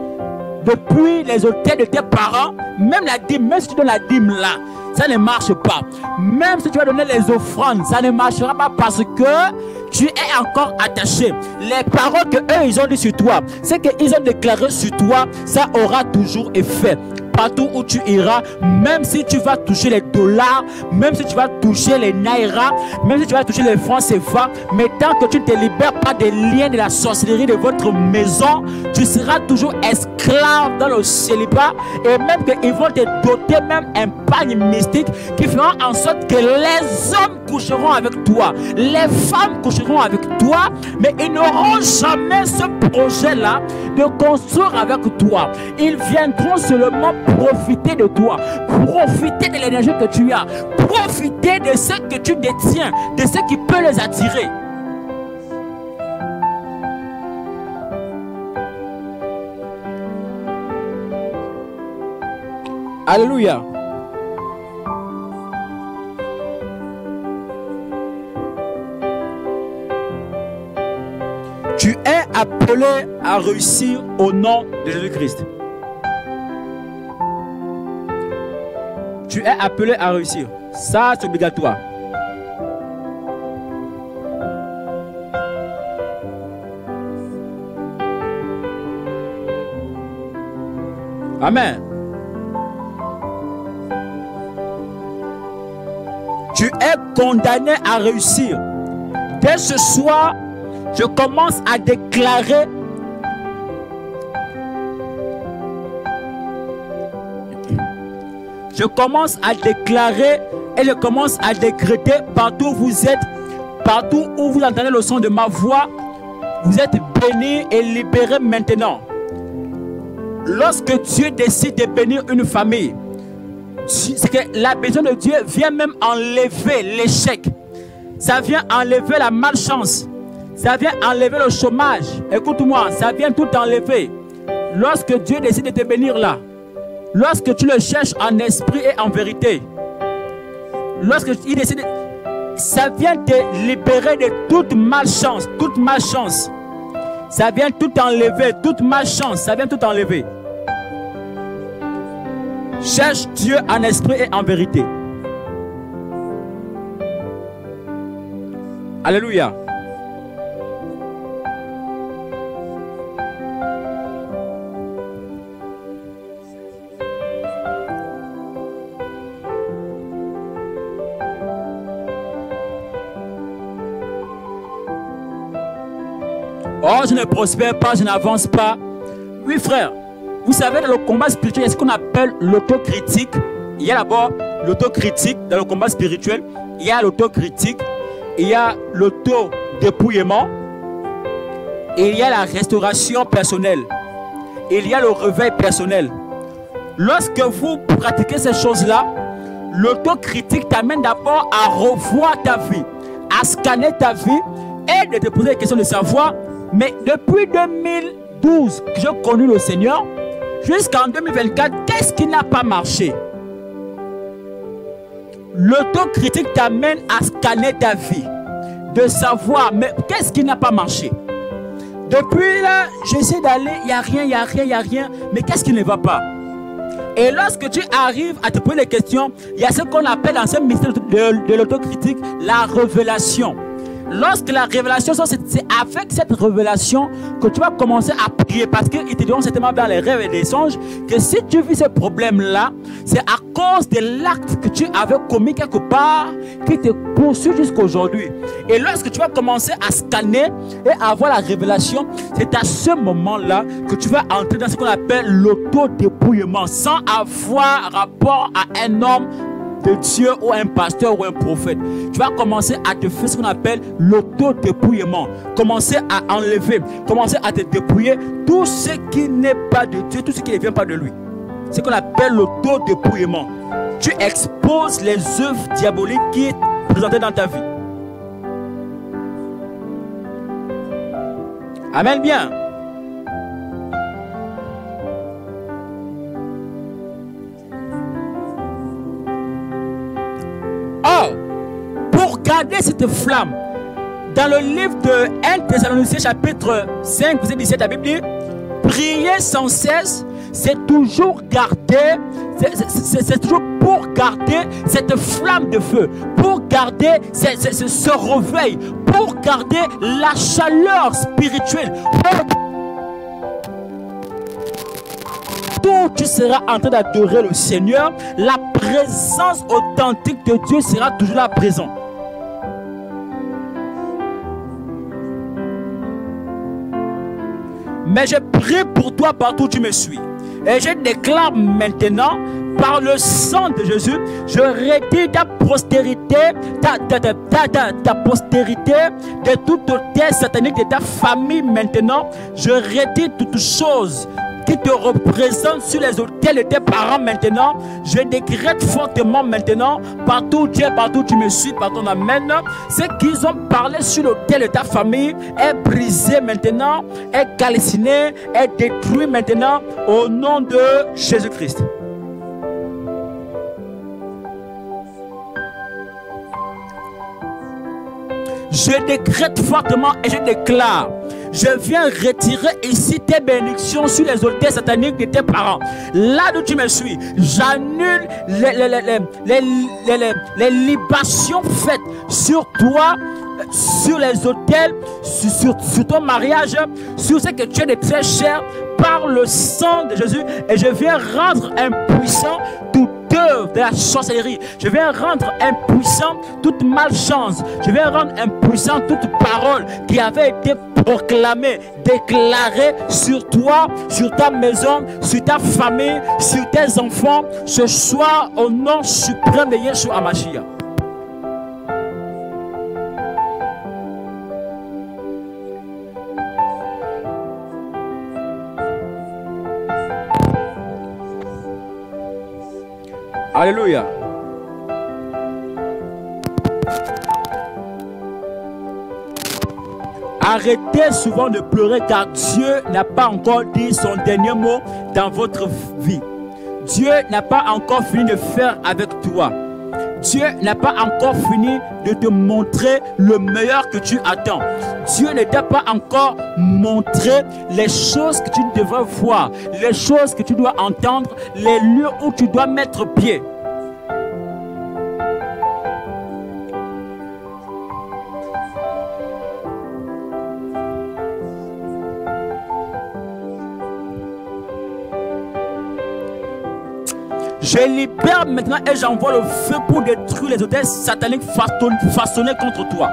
depuis les hôtels de tes parents, même la dîme, même si tu donnes la dîme là, ça ne marche pas. Même si tu vas donner les offrandes, ça ne marchera pas parce que tu es encore attaché. Les paroles que eux ils ont dit sur toi, c'est qu'ils ont déclaré sur toi, ça aura toujours effet. Partout où tu iras, même si tu vas toucher les dollars, même si tu vas toucher les naira, même si tu vas toucher les francs CFA, mais tant que tu ne te libères pas des liens de la sorcellerie de votre maison, tu seras toujours esclave dans le célibat. Et même qu'ils vont te doter même un pagne mystique qui fera en sorte que les hommes coucheront avec toi, les femmes coucheront avec toi, mais ils n'auront jamais ce projet-là de construire avec toi. Ils viendront seulement profiter de toi, profiter de l'énergie que tu as, profiter de ce que tu détiens, de ce qui peut les attirer. Alléluia. Tu es appelé à réussir au nom de Jésus-Christ. Tu es appelé à réussir. Ça, c'est obligatoire. Amen. Tu es condamné à réussir. Dès ce soir, je commence à déclarer et je commence à décréter partout où vous êtes, partout où vous entendez le son de ma voix, vous êtes bénis et libérés maintenant. Lorsque Dieu décide de bénir une famille, c'est que la bénédiction de Dieu vient même enlever l'échec. Ça vient enlever la malchance. Ça vient enlever le chômage. Écoute-moi, ça vient tout enlever. Lorsque Dieu décide de te bénir là, lorsque tu le cherches en esprit et en vérité, lorsque il décide, ça vient te libérer de toute malchance, toute malchance. Ça vient tout enlever, toute malchance, ça vient tout enlever. Cherche Dieu en esprit et en vérité. Alléluia. Oh, je ne prospère pas, je n'avance pas. Oui, frère, vous savez, dans le combat spirituel, il y a ce qu'on appelle l'autocritique. Il y a d'abord l'autocritique dans le combat spirituel. Il y a l'autocritique, il y a l'autodépouillement, et il y a la restauration personnelle. Il y a le réveil personnel. Lorsque vous pratiquez ces choses-là, l'autocritique t'amène d'abord à revoir ta vie, à scanner ta vie et de te poser des questions de savoir. Mais depuis 2012 que j'ai connu le Seigneur, jusqu'en 2024, qu'est-ce qui n'a pas marché? L'autocritique t'amène à scanner ta vie, de savoir, mais qu'est-ce qui n'a pas marché? Depuis là, j'essaie d'aller, il n'y a rien, il n'y a rien, il n'y a rien, mais qu'est-ce qui ne va pas? Et lorsque tu arrives à te poser des questions, il y a ce qu'on appelle dans ce mystère de l'autocritique, la révélation. Lorsque la révélation, c'est avec cette révélation que tu vas commencer à prier, parce qu'ils te diront certainement dans les rêves et les songes que si tu vis ce problème-là, c'est à cause de l'acte que tu avais commis quelque part qui te poursuit jusqu'à aujourd'hui. Et lorsque tu vas commencer à scanner et à avoir la révélation, c'est à ce moment-là que tu vas entrer dans ce qu'on appelle l'autodépouillement sans avoir rapport à un homme de Dieu ou un pasteur ou un prophète. Tu vas commencer à te faire ce qu'on appelle l'autodépouillement. Commencer à enlever, commencer à te dépouiller tout ce qui n'est pas de Dieu, tout ce qui ne vient pas de lui. C'est ce qu'on appelle l'autodépouillement. Tu exposes les œuvres diaboliques qui sont présentées dans ta vie. Amen bien. gardez cette flamme. Dans le livre de 1 Thessaloniciens chapitre 5, verset 17, la Bible dit, priez sans cesse, c'est toujours garder, c'est toujours pour garder cette flamme de feu, pour garder ce réveil, pour garder la chaleur spirituelle. Tout tu seras en train d'adorer le Seigneur, la présence authentique de Dieu sera toujours là présente. Mais je prie pour toi partout où tu me suis. Et je déclare maintenant, par le sang de Jésus, je retire ta postérité, ta postérité de toute terre satanique de ta famille maintenant. Je retire toutes choses qui te représentent sur les autels de tes parents maintenant. Je décrète fortement maintenant, partout où tu es, partout où tu me suis, par ton amène, ce qu'ils ont parlé sur l'autel de ta famille est brisé maintenant, est calciné, est détruit maintenant au nom de Jésus-Christ. Je décrète fortement et je déclare, je viens retirer ici tes bénédictions sur les autels sataniques de tes parents. Là où tu me suis, j'annule les libations faites sur toi, sur les autels, sur ton mariage, sur ce que tu as de très cher, par le sang de Jésus. Et je viens rendre impuissant toute œuvre de la sorcellerie. Je viens rendre impuissant toute malchance. Je viens rendre impuissant toute parole qui avait été proclamée, déclarée sur toi, sur ta maison, sur ta famille, sur tes enfants, ce soir au nom suprême de Yeshua HaMashiach. Alléluia. Arrêtez souvent de pleurer car Dieu n'a pas encore dit son dernier mot dans votre vie. Dieu n'a pas encore fini de faire avec toi. Dieu n'a pas encore fini de te montrer le meilleur que tu attends. Dieu ne t'a pas encore montré les choses que tu devrais voir, les choses que tu dois entendre, les lieux où tu dois mettre pied. Je libère maintenant et j'envoie le feu pour détruire les autels sataniques façonnés contre toi.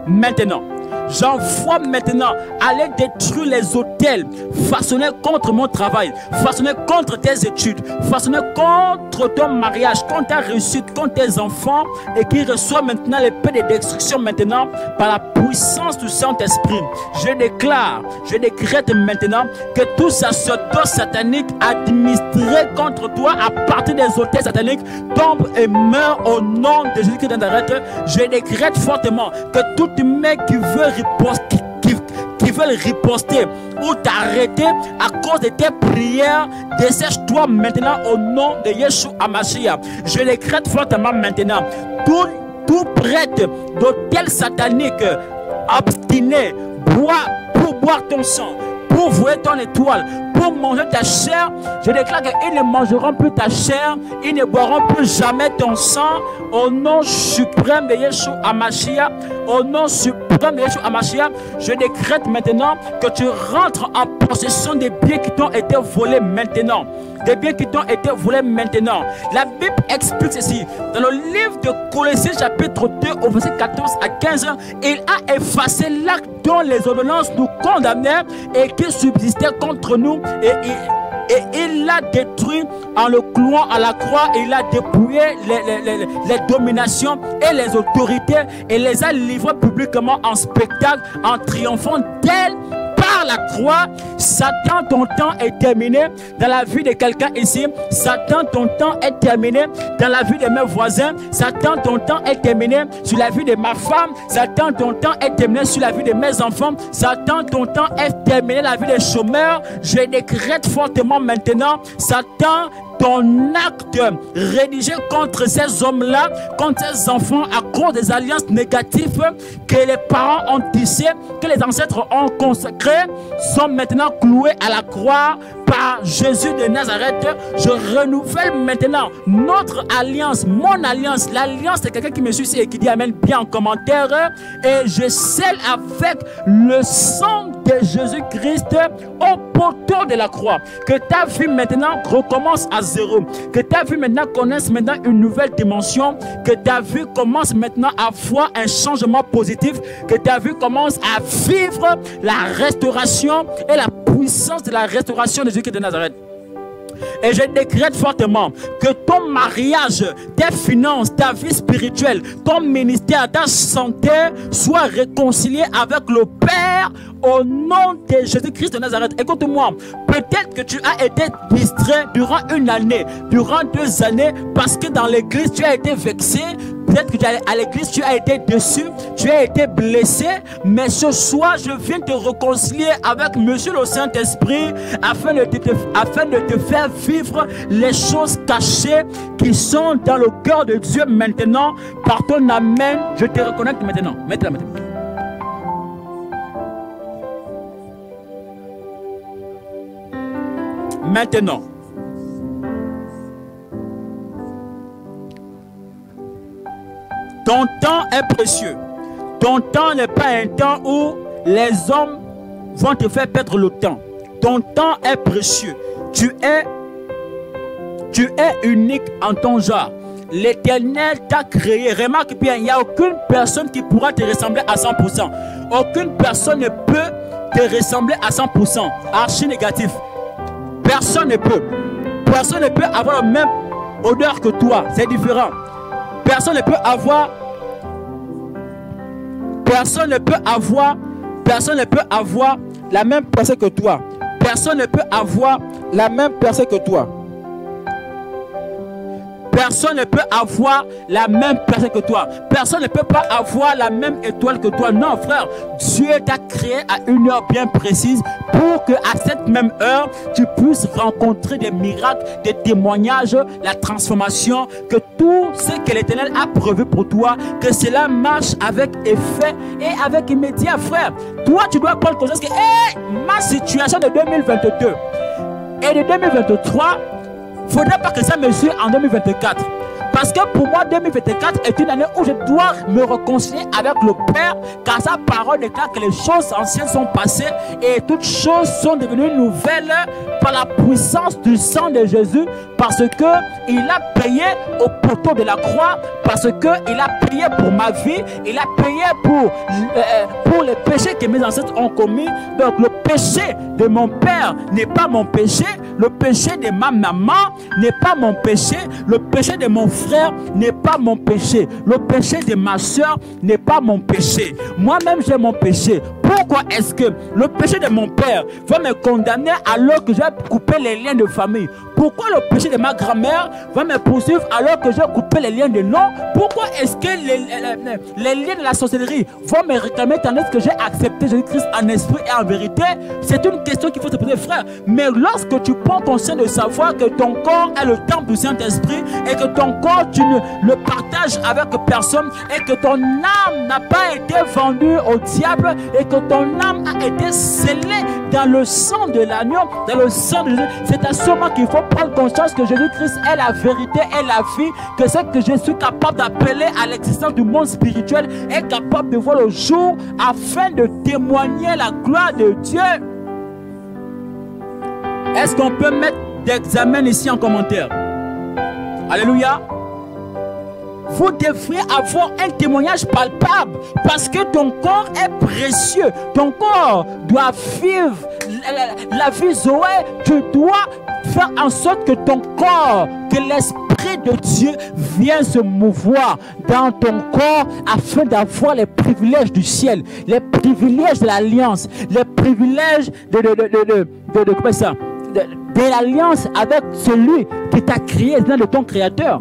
Maintenant, j'envoie maintenant aller détruire les autels façonnés contre mon travail, façonnés contre tes études, façonnés contre ton mariage, contre ta réussite, contre tes enfants, et qui reçoivent maintenant l'épée de destruction maintenant par la puissance du Saint-Esprit. Je déclare, je décrète maintenant que tout sacerdoce satanique administré contre toi à partir des autels sataniques tombe et meurt au nom de Jésus-Christ de Nazareth. Je décrète fortement que toute main qui veut riposter, qui veulent riposter ou t'arrêter à cause de tes prières, dessèche-toi maintenant au nom de Yeshua HaMashiach. Je décrète fortement maintenant tout prêtre d'autel satanique obstiné pour boire ton sang, pour voir ton étoile, pour manger ta chair. Je déclare qu'ils ne mangeront plus ta chair, ils ne boiront plus jamais ton sang. Au nom suprême de Yeshua HaMashiach, au nom suprême de Yeshua HaMashiach, je décrète maintenant que tu rentres en possession des biens qui t'ont été volés maintenant. Des biens qui t'ont été volés maintenant. La Bible explique ceci. Dans le livre de Colossiens chapitre 2 au verset 14 à 15, il a effacé l'acte dont les ordonnances nous condamnaient et qui subsistait contre nous, et il l'a détruit en le clouant à la croix. Il a dépouillé les dominations et les autorités et les a livrées publiquement en spectacle, en triomphant d'elles par la croix. Satan, ton temps est terminé dans la vie de quelqu'un ici. Satan, ton temps est terminé dans la vie de mes voisins. Satan, ton temps est terminé sur la vie de ma femme. Satan, ton temps est terminé sur la vie de mes enfants. Satan, ton temps est terminé dans la vie des chômeurs. Je décrète fortement maintenant, Satan, ton acte rédigé contre ces hommes-là, contre ces enfants à cause des alliances négatives que les parents ont tissées, que les ancêtres ont consacrées, sont maintenant cloués à la croix par Jésus de Nazareth. Je renouvelle maintenant notre alliance, mon alliance, l'alliance de quelqu'un qui me suit et qui dit Amen bien en commentaire, et je scelle avec le sang de Jésus-Christ au poteau de la croix. Que ta vie maintenant recommence à zéro, que ta vie maintenant connaisse maintenant une nouvelle dimension, que ta vie commence maintenant à voir un changement positif, que ta vie commence à vivre la restauration et la puissance de la restauration de Jésus de Nazareth. Et je décrète fortement que ton mariage, tes finances, ta vie spirituelle, ton ministère, ta santé soient réconciliés avec le Père au nom de Jésus-Christ de Nazareth. Écoute-moi, peut-être que tu as été distrait durant une année, durant 2 années, parce que dans l'église tu as été vexé. Peut-être que à l'église tu as été déçu, tu as été blessé, mais ce soir je viens te réconcilier avec Monsieur le Saint-Esprit afin de te faire vivre les choses cachées qui sont dans le cœur de Dieu maintenant. Par ton Amen, je te reconnecte maintenant. Maintenant. Maintenant. Ton temps est précieux. Ton temps n'est pas un temps où les hommes vont te faire perdre le temps. Ton temps est précieux. Tu es unique en ton genre. L'Éternel t'a créé. Remarque bien, il n'y a aucune personne qui pourra te ressembler à 100%. Aucune personne ne peut te ressembler à 100%. Archi négatif. Personne ne peut. Personne ne peut avoir la même odeur que toi. C'est différent. Personne ne peut avoir la même pensée que toi. Personne ne peut avoir la même pensée que toi. Personne ne peut avoir la même personne que toi. Personne ne peut pas avoir la même étoile que toi. Non, frère, Dieu t'a créé à une heure bien précise pour que à cette même heure, tu puisses rencontrer des miracles, des témoignages, la transformation, que tout ce que l'Éternel a prévu pour toi, que cela marche avec effet et avec immédiat, frère. Toi, tu dois prendre conscience que ma situation de 2022 et de 2023, il ne faudrait pas que ça me suive en 2024. Parce que pour moi, 2024 est une année où je dois me réconcilier avec le Père, car sa parole déclare que les choses anciennes sont passées et toutes choses sont devenues nouvelles par la puissance du sang de Jésus, parce qu'il a payé au poteau de la croix, parce qu'il a payé pour ma vie, il a payé pour les péchés que mes ancêtres ont commis. Donc le péché de mon père n'est pas mon péché, le péché de ma maman n'est pas mon péché, le péché de mon frère n'est pas mon péché, le péché de ma soeur n'est pas mon péché. Moi-même j'ai mon péché. Pourquoi est-ce que le péché de mon père va me condamner alors que j'ai coupé les liens de famille? Pourquoi le péché de ma grand-mère va me poursuivre alors que j'ai coupé les liens de nom? Pourquoi est-ce que les liens de la sorcellerie vont me réclamer tandis que j'ai accepté Jésus-Christ en esprit et en vérité? C'est une question qu'il faut se poser, frère. Mais lorsque tu prends conscience de savoir que ton corps est le temple du Saint-Esprit et que ton corps, tu ne le partages avec personne et que ton âme n'a pas été vendue au diable et que ton âme a été scellée dans le sang de l'agneau, dans le sang de Jésus, c'est à ce moment qu'il faut prendre conscience que Jésus-Christ est la vérité et la vie, que ce que je suis capable d'appeler à l'existence du monde spirituel est capable de voir le jour afin de témoigner la gloire de Dieu. Est-ce qu'on peut mettre d'examen ici en commentaire? Alléluia. Vous devriez avoir un témoignage palpable parce que ton corps est précieux. Ton corps doit vivre la vie Zoé. Tu dois faire en sorte que ton corps, que l'Esprit de Dieu vienne se mouvoir dans ton corps afin d'avoir les privilèges du ciel, les privilèges de l'alliance, les privilèges de l'alliance avec celui qui t'a créé, de ton Créateur.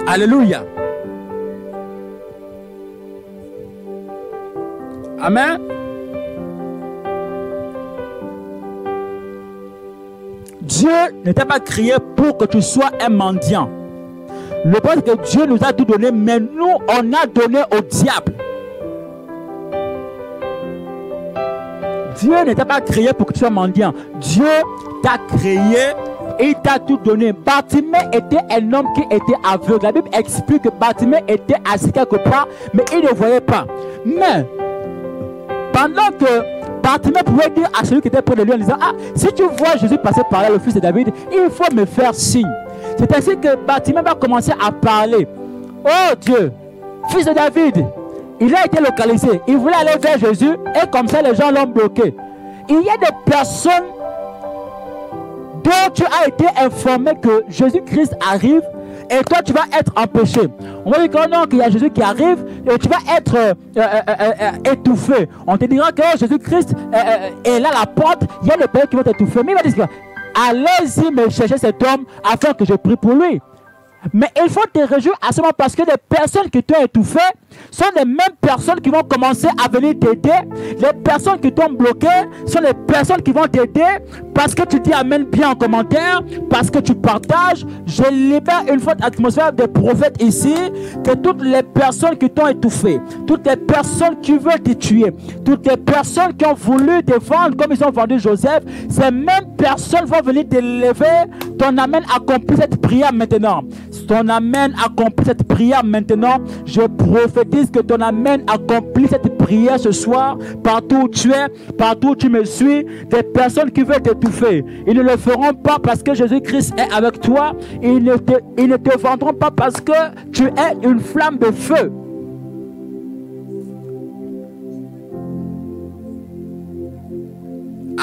Alléluia. Amen. Dieu ne t'a pas créé pour que tu sois un mendiant. Le problème c'est que Dieu nous a tout donné, mais nous, on a donné au diable. Dieu ne t'a pas créé pour que tu sois mendiant. Dieu t'a créé et il t'a tout donné. Bartimée était un homme qui était aveugle. La Bible explique que Bartimée était assis quelque part, mais il ne voyait pas. Mais, pendant que Bartimée pouvait dire à celui qui était près de lui en disant, ah, si tu vois Jésus passer par là, le fils de David, il faut me faire signe. C'est ainsi que Bartimée va commencer à parler. Oh Dieu, fils de David, il a été localisé. Il voulait aller vers Jésus et comme ça les gens l'ont bloqué. Il y a des personnes dont tu as été informé que Jésus-Christ arrive et toi tu vas être empêché. On va dire que non, qu'il y a Jésus qui arrive et tu vas être étouffé. On te dira que Jésus-Christ est là à la porte, il y a des personnes qui vont t'étouffer. Mais il va dire, allez-y me chercher cet homme afin que je prie pour lui. Mais il faut te réjouir à ce moment parce que les personnes qui t'ont étouffé sont les mêmes personnes qui vont commencer à venir t'aider. Les personnes qui t'ont bloqué sont les personnes qui vont t'aider parce que tu dis amen bien en commentaire, parce que tu partages. Je libère une forte atmosphère de prophètes ici, que toutes les personnes qui t'ont étouffé, toutes les personnes qui veulent te tuer, toutes les personnes qui ont voulu te vendre comme ils ont vendu Joseph, ces mêmes personnes vont venir te lever. Ton amen accomplit cette prière maintenant. Ton amen accomplit cette prière maintenant. Je prophétise que ton amen accomplit cette prière ce soir. Partout où tu es, partout où tu me suis, des personnes qui veulent t'étouffer. Ils ne le feront pas parce que Jésus-Christ est avec toi. Ils ne te vendront pas parce que tu es une flamme de feu.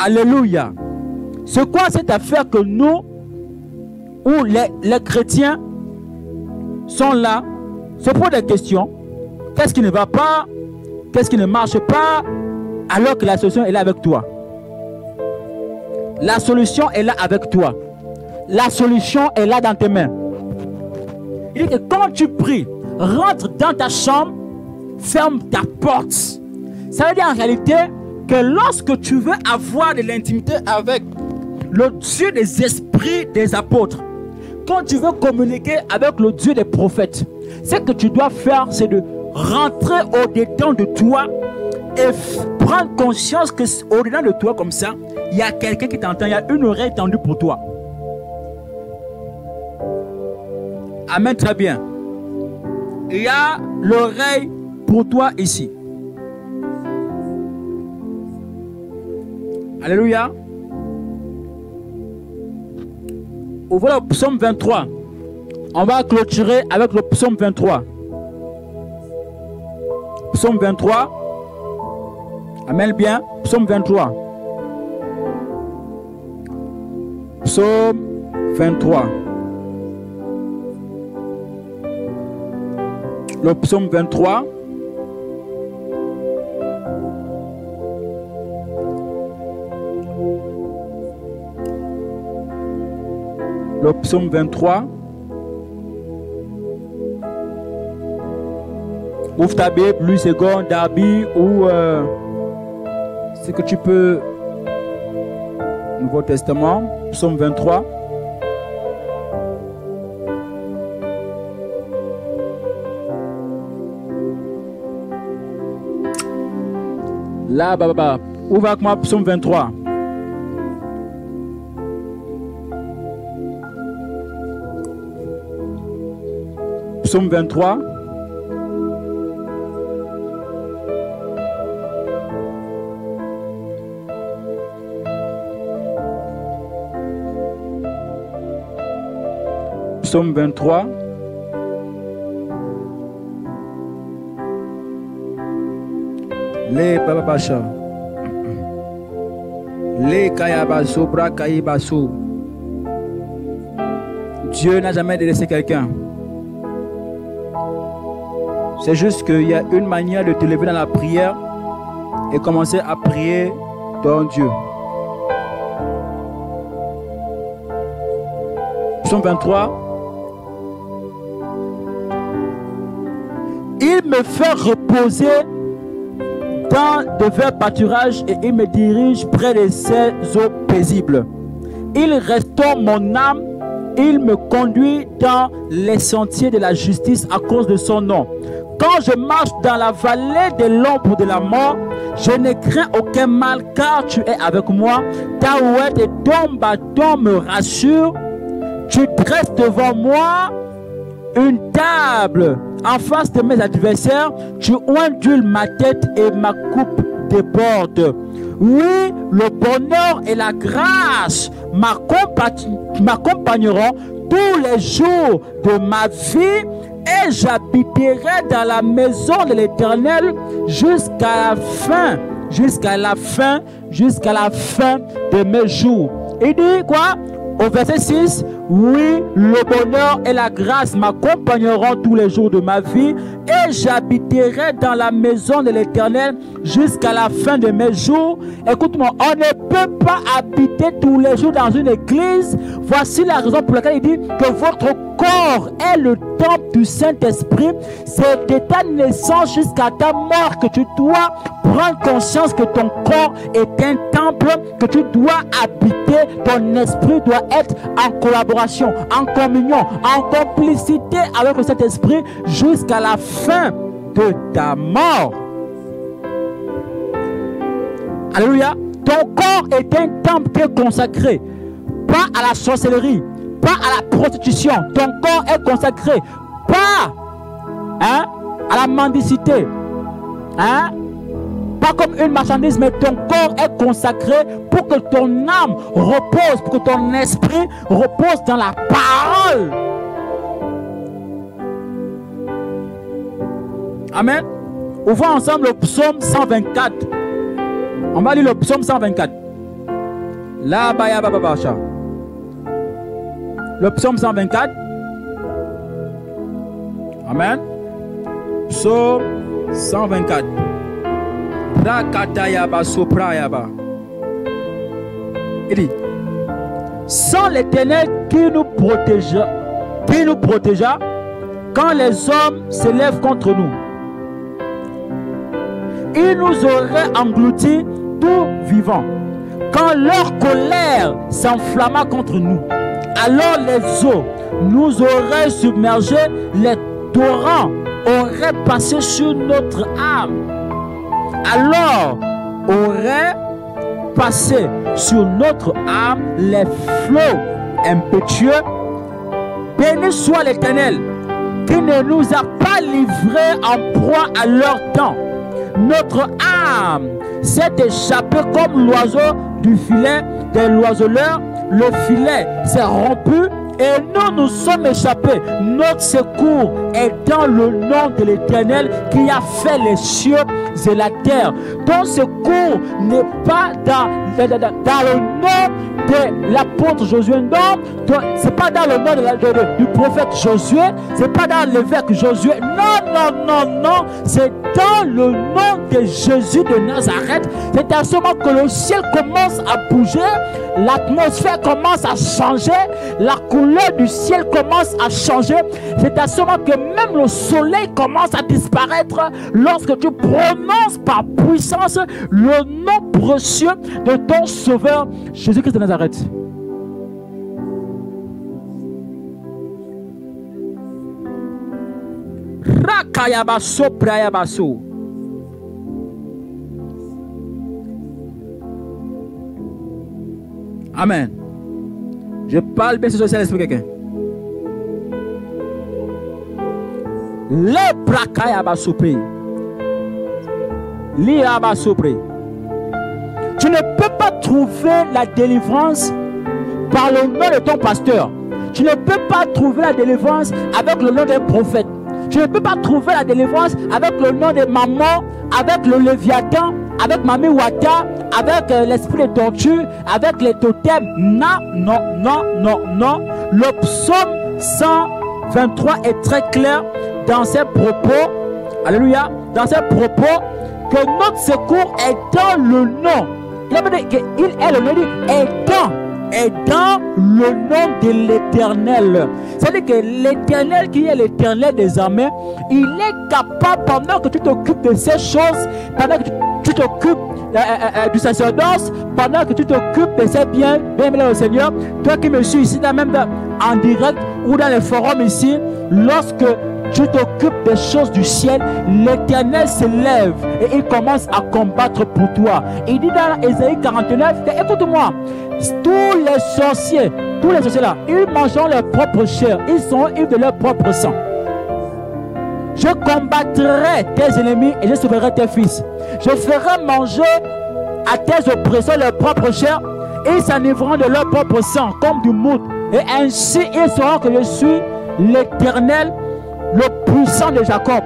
Alléluia. C'est quoi cette affaire que nous, où les chrétiens sont là, se posent des questions. Qu'est-ce qui ne va pas? Qu'est-ce qui ne marche pas? Alors que la solution est là avec toi. La solution est là avec toi. La solution est là dans tes mains. Il dit que quand tu pries, rentre dans ta chambre, ferme ta porte. Ça veut dire en réalité que lorsque tu veux avoir de l'intimité avec le Dieu des esprits des apôtres, quand tu veux communiquer avec le Dieu des prophètes, ce que tu dois faire, c'est de rentrer au-dedans de toi et prendre conscience que au-dedans de toi, comme ça, il y a quelqu'un qui t'entend, il y a une oreille tendue pour toi. Amen, très bien. Il y a l'oreille pour toi ici. Alléluia. Ouvrez le psaume 23. On va clôturer avec le psaume 23. Psaume 23. Amen bien. Psaume 23. Psaume 23. Le psaume 23. Le psaume 23. Ouvre ta Bible, Louis II, Darby ou ce que tu peux. Nouveau Testament, psaume 23. Là, baba, ouvre avec moi, psaume 23. Psaume 23. Psaume 23. Les bababacha. Les kayabaso, bra kayibaso. Dieu n'a jamais délaissé quelqu'un. C'est juste qu'il y a une manière de te lever dans la prière et commencer à prier ton Dieu. Psaume 23. Il me fait reposer dans de verts pâturages et il me dirige près de ces eaux paisibles. Il restaure mon âme. Il me conduit dans les sentiers de la justice à cause de son nom. Quand je marche dans la vallée de l'ombre de la mort, je ne crains aucun mal car tu es avec moi. Ta ouette et ton bâton me rassurent. Tu dresses devant moi une table en face de mes adversaires. Tu ondules ma tête et ma coupe déborde. Oui, le bonheur et la grâce m'accompagneront tous les jours de ma vie et j'habiterai dans la maison de l'Éternel jusqu'à la fin de mes jours. Il dit quoi? Au verset 6, oui, le bonheur et la grâce m'accompagneront tous les jours de ma vie et j'habiterai dans la maison de l'Éternel jusqu'à la fin de mes jours. Écoute-moi, on ne peut pas habiter tous les jours dans une église. Voici la raison pour laquelle il dit que votre corps est le temple du Saint-Esprit. C'est de ta naissance jusqu'à ta mort que tu dois prendre conscience que ton corps est un temple, que tu dois habiter. Ton esprit doit être en collaboration, en communion, en complicité avec le Saint-Esprit jusqu'à la fin de ta mort. Alléluia. Ton corps est un temple qui est consacré, pas à la sorcellerie, pas à la prostitution. Ton corps est consacré, pas à la mendicité, pas comme une marchandise, mais ton corps est consacré pour que ton âme repose, pour que ton esprit repose dans la parole. Amen. On voit ensemble le psaume 124. On va lire le psaume 124. Le psaume 124. Amen. Psaume 124. Il dit, sans l'Éternel qui nous protégea quand les hommes s'élèvent contre nous, il nous aurait engloutis tout vivants. Quand leur colère s'enflamma contre nous, alors les eaux nous auraient submergés, les torrents auraient passé sur notre âme. Alors auraient passé sur notre âme les flots impétueux. Béni soit l'Éternel qui ne nous a pas livrés en proie à leur temps. Notre âme s'est échappée comme l'oiseau du filet des oiseleurs. Le filet s'est rompu et nous sommes échappés. Notre secours est dans le nom de l'Éternel qui a fait les cieux et la terre. Ton secours n'est pas dans le nom de l'apôtre Josué. Non, c'est pas dans le nom du prophète Josué. C'est pas dans l'évêque Josué. Non. C'est dans le nom de Jésus de Nazareth. C'est à ce moment que le ciel commence à bouger, l'atmosphère commence à changer, la couleur du ciel commence à changer. C'est à ce moment que même le soleil commence à disparaître lorsque tu prononces par puissance le nom précieux de ton Sauveur Jésus-Christ de Nazareth. Amen. Je parle bien sur le Saint-Esprit, quelqu'un. Le brakayaba sopri. Liaba sopri. Tu ne peux pas trouver la délivrance par le nom de ton pasteur. Tu ne peux pas trouver la délivrance avec le nom d'un prophète. Tu ne peux pas trouver la délivrance avec le nom de maman, avec le Léviathan, avec Mami Wata, avec l'esprit de tortue, avec les totems. Non. Le psaume 123 est très clair dans ses propos. Alléluia. Dans ses propos, que notre secours est dans le nom. Il a dit qu'il est le nom, est dans le nom de l'Éternel. C'est-à-dire que l'Éternel qui est l'Éternel des armées, il est capable, pendant que tu t'occupes de ces choses, pendant que tu t'occupes du sacerdoce, pendant que tu t'occupes de ces biens, bien le Seigneur, toi qui me suis ici, même en direct ou dans les forums ici, lorsque tu t'occupes des choses du ciel, l'Éternel se lève et il commence à combattre pour toi. Il dit dans Ésaïe 49, écoute-moi, tous les sorciers là, ils mangeront leur propre chair, ils sont ivres de leur propre sang. Je combattrai tes ennemis et je sauverai tes fils. Je ferai manger à tes oppresseurs leur propre chair et ils s'enivreront de leur propre sang comme du mout. Et ainsi ils sauront que je suis l'Éternel, le puissant de Jacob.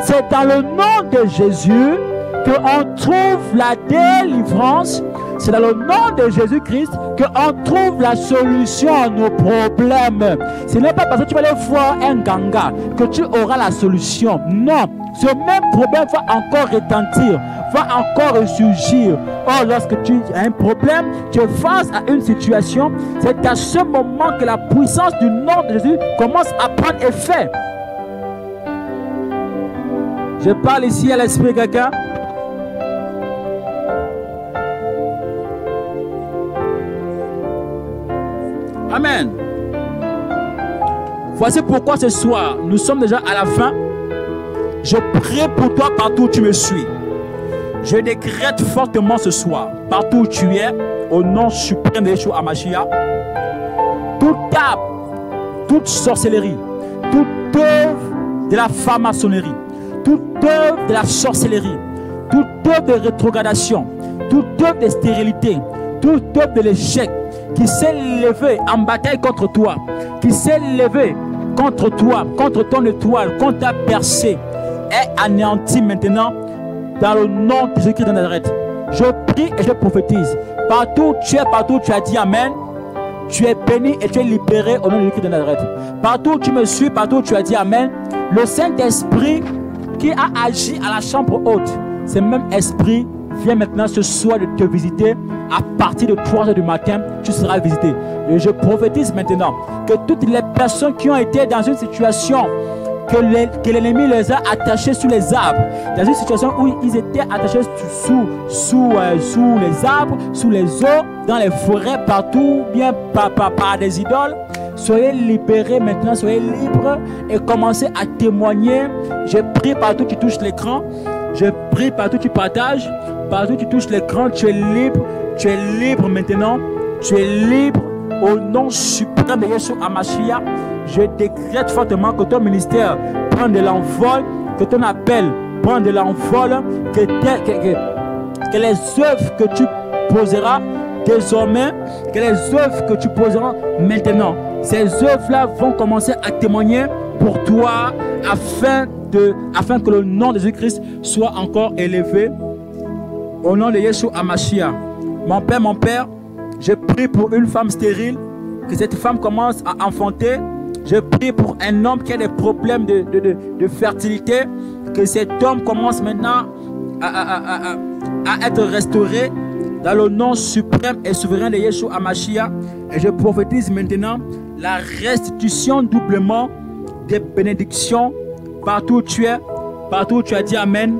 C'est dans le nom de Jésus qu'on trouve la délivrance. C'est dans le nom de Jésus-Christ qu'on trouve la solution à nos problèmes. Ce n'est pas parce que tu vas aller voir un ganga que tu auras la solution. Non, ce même problème va encore retentir, va encore ressurgir. Or, lorsque tu as un problème, tu es face à une situation, c'est à ce moment que la puissance du nom de Jésus commence à prendre effet. Je parle ici à l'esprit quelqu'un. Amen. Voici pourquoi ce soir, nous sommes déjà à la fin. Je prie pour toi partout où tu me suis. Je décrète fortement ce soir, partout où tu es, au nom suprême de Yeshua HaMashiach, toute arme, toute sorcellerie, toute œuvre de la franc-maçonnerie, toute œuvre de la sorcellerie, toute œuvre de rétrogradation, toute œuvre de stérilité, toute œuvre de l'échec, qui s'est levé en bataille contre toi, qui s'est levé contre toi, contre ton étoile, contre ta percée, est anéanti maintenant dans le nom de Jésus-Christ de Nazareth. Je prie et je prophétise. Partout où tu es, partout où tu as dit Amen, tu es béni et tu es libéré au nom de Jésus-Christ de Nazareth. Partout où tu me suis, partout où tu as dit Amen, le Saint-Esprit qui a agi à la chambre haute, ce même esprit vient maintenant ce soir de te visiter. À partir de 3 heures du matin, tu seras visité. Et je prophétise maintenant que toutes les personnes qui ont été dans une situation que l'ennemi les a attachés sous les arbres, dans une situation où ils étaient attachés sous les arbres, sous les eaux, dans les forêts, partout, bien par des idoles, soyez libérés maintenant, soyez libres et commencez à témoigner. Je prie partout tu touches l'écran, je prie partout tu partages, partout tu touches l'écran, tu es libre maintenant, tu es libre au nom suprême de Yeshua HaMashiach. Je décrète fortement que ton ministère prend de l'envol, que ton appel prend de l'envol, que les œuvres que tu poseras désormais, que les œuvres que tu poseras maintenant, ces œuvres-là vont commencer à témoigner pour toi afin que le nom de Jésus-Christ soit encore élevé. Au nom de Yeshua HaMashiach. Mon Père, je prie pour une femme stérile, que cette femme commence à enfanter. Je prie pour un homme qui a des problèmes de fertilité, que cet homme commence maintenant à être restauré dans le nom suprême et souverain de Yeshua HaMashiach. Et je prophétise maintenant la restitution doublement des bénédictions partout où tu es, partout où tu as dit Amen,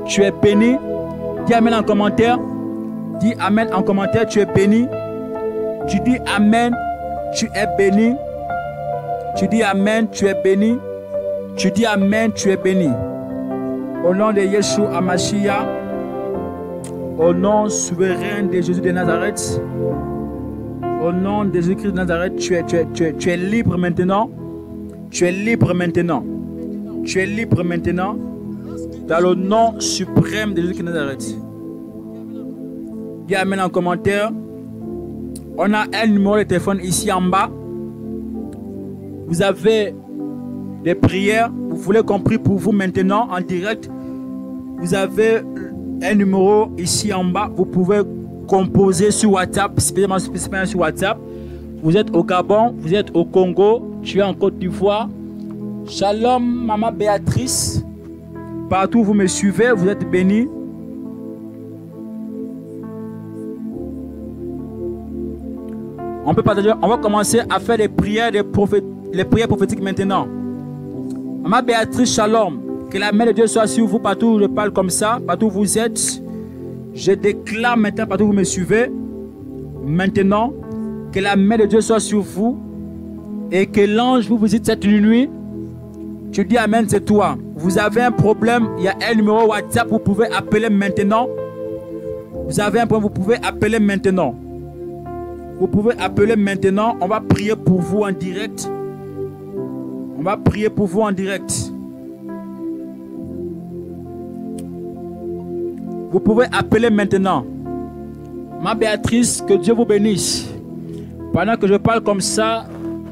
tu es béni. Dis Amen en commentaire. Dis Amen en commentaire, tu es béni. Tu dis Amen, tu es béni. Tu dis Amen, tu es béni. Tu dis Amen, tu es béni. Au nom de Yeshua HaMashiach, au nom souverain de Jésus de Nazareth, au nom de Jésus-Christ de Nazareth, tu es libre maintenant. Tu es libre maintenant. Tu es libre maintenant. Dans le nom suprême de Jésus-Christ de Nazareth. Dis Amen en commentaire. On a un numéro de téléphone ici en bas. Vous avez des prières. Vous voulez qu'on prie pour vous maintenant en direct. Vous avez un numéro ici en bas. Vous pouvez composer sur WhatsApp, spécialement sur WhatsApp. Vous êtes au Gabon, vous êtes au Congo, tu es en Côte d'Ivoire. Shalom, Maman Béatrice. Partout où vous me suivez, vous êtes bénis. On peut partager, on va commencer à faire les prières prophétiques maintenant. Maman Béatrice, shalom. Que la main de Dieu soit sur vous partout où je parle comme ça, partout où vous êtes. Je déclare maintenant partout où vous me suivez. Maintenant, que la main de Dieu soit sur vous et que l'ange vous visite cette nuit. Tu dis amen, c'est toi. Vous avez un problème, il y a un numéro WhatsApp, vous pouvez appeler maintenant. Vous avez un problème, vous pouvez appeler maintenant. Vous pouvez appeler maintenant. On va prier pour vous en direct. On va prier pour vous en direct. Vous pouvez appeler maintenant. Ma Béatrice, que Dieu vous bénisse. Pendant que je parle comme ça,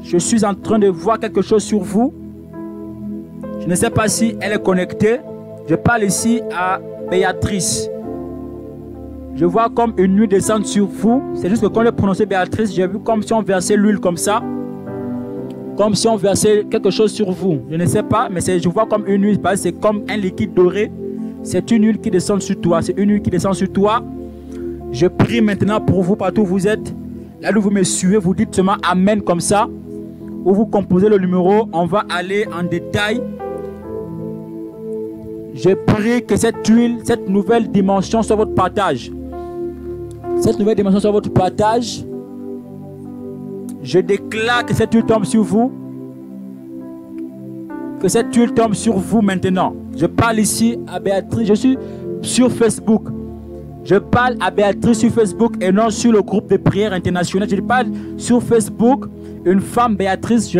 je suis en train de voir quelque chose sur vous. Je ne sais pas si elle est connectée. Je parle ici à Béatrice. Je vois comme une nuit descendre sur vous. C'est juste que quand j'ai prononcé Béatrice, j'ai vu comme si on versait l'huile comme ça. Comme si on versait quelque chose sur vous. Je ne sais pas, mais je vois comme une huile. C'est comme un liquide doré. C'est une huile qui descend sur toi. C'est une huile qui descend sur toi. Je prie maintenant pour vous partout où vous êtes. Là où vous me suivez, vous dites seulement Amen comme ça. Ou vous composez le numéro. On va aller en détail. Je prie que cette huile, cette nouvelle dimension soit votre partage. Cette nouvelle dimension soit votre partage. Je déclare que cette huile tombe sur vous. Que cette huile tombe sur vous maintenant. Je parle ici à Béatrice. Je suis sur Facebook. Je parle à Béatrice sur Facebook et non sur le groupe de prière internationale. Je parle sur Facebook. Une femme, Béatrice,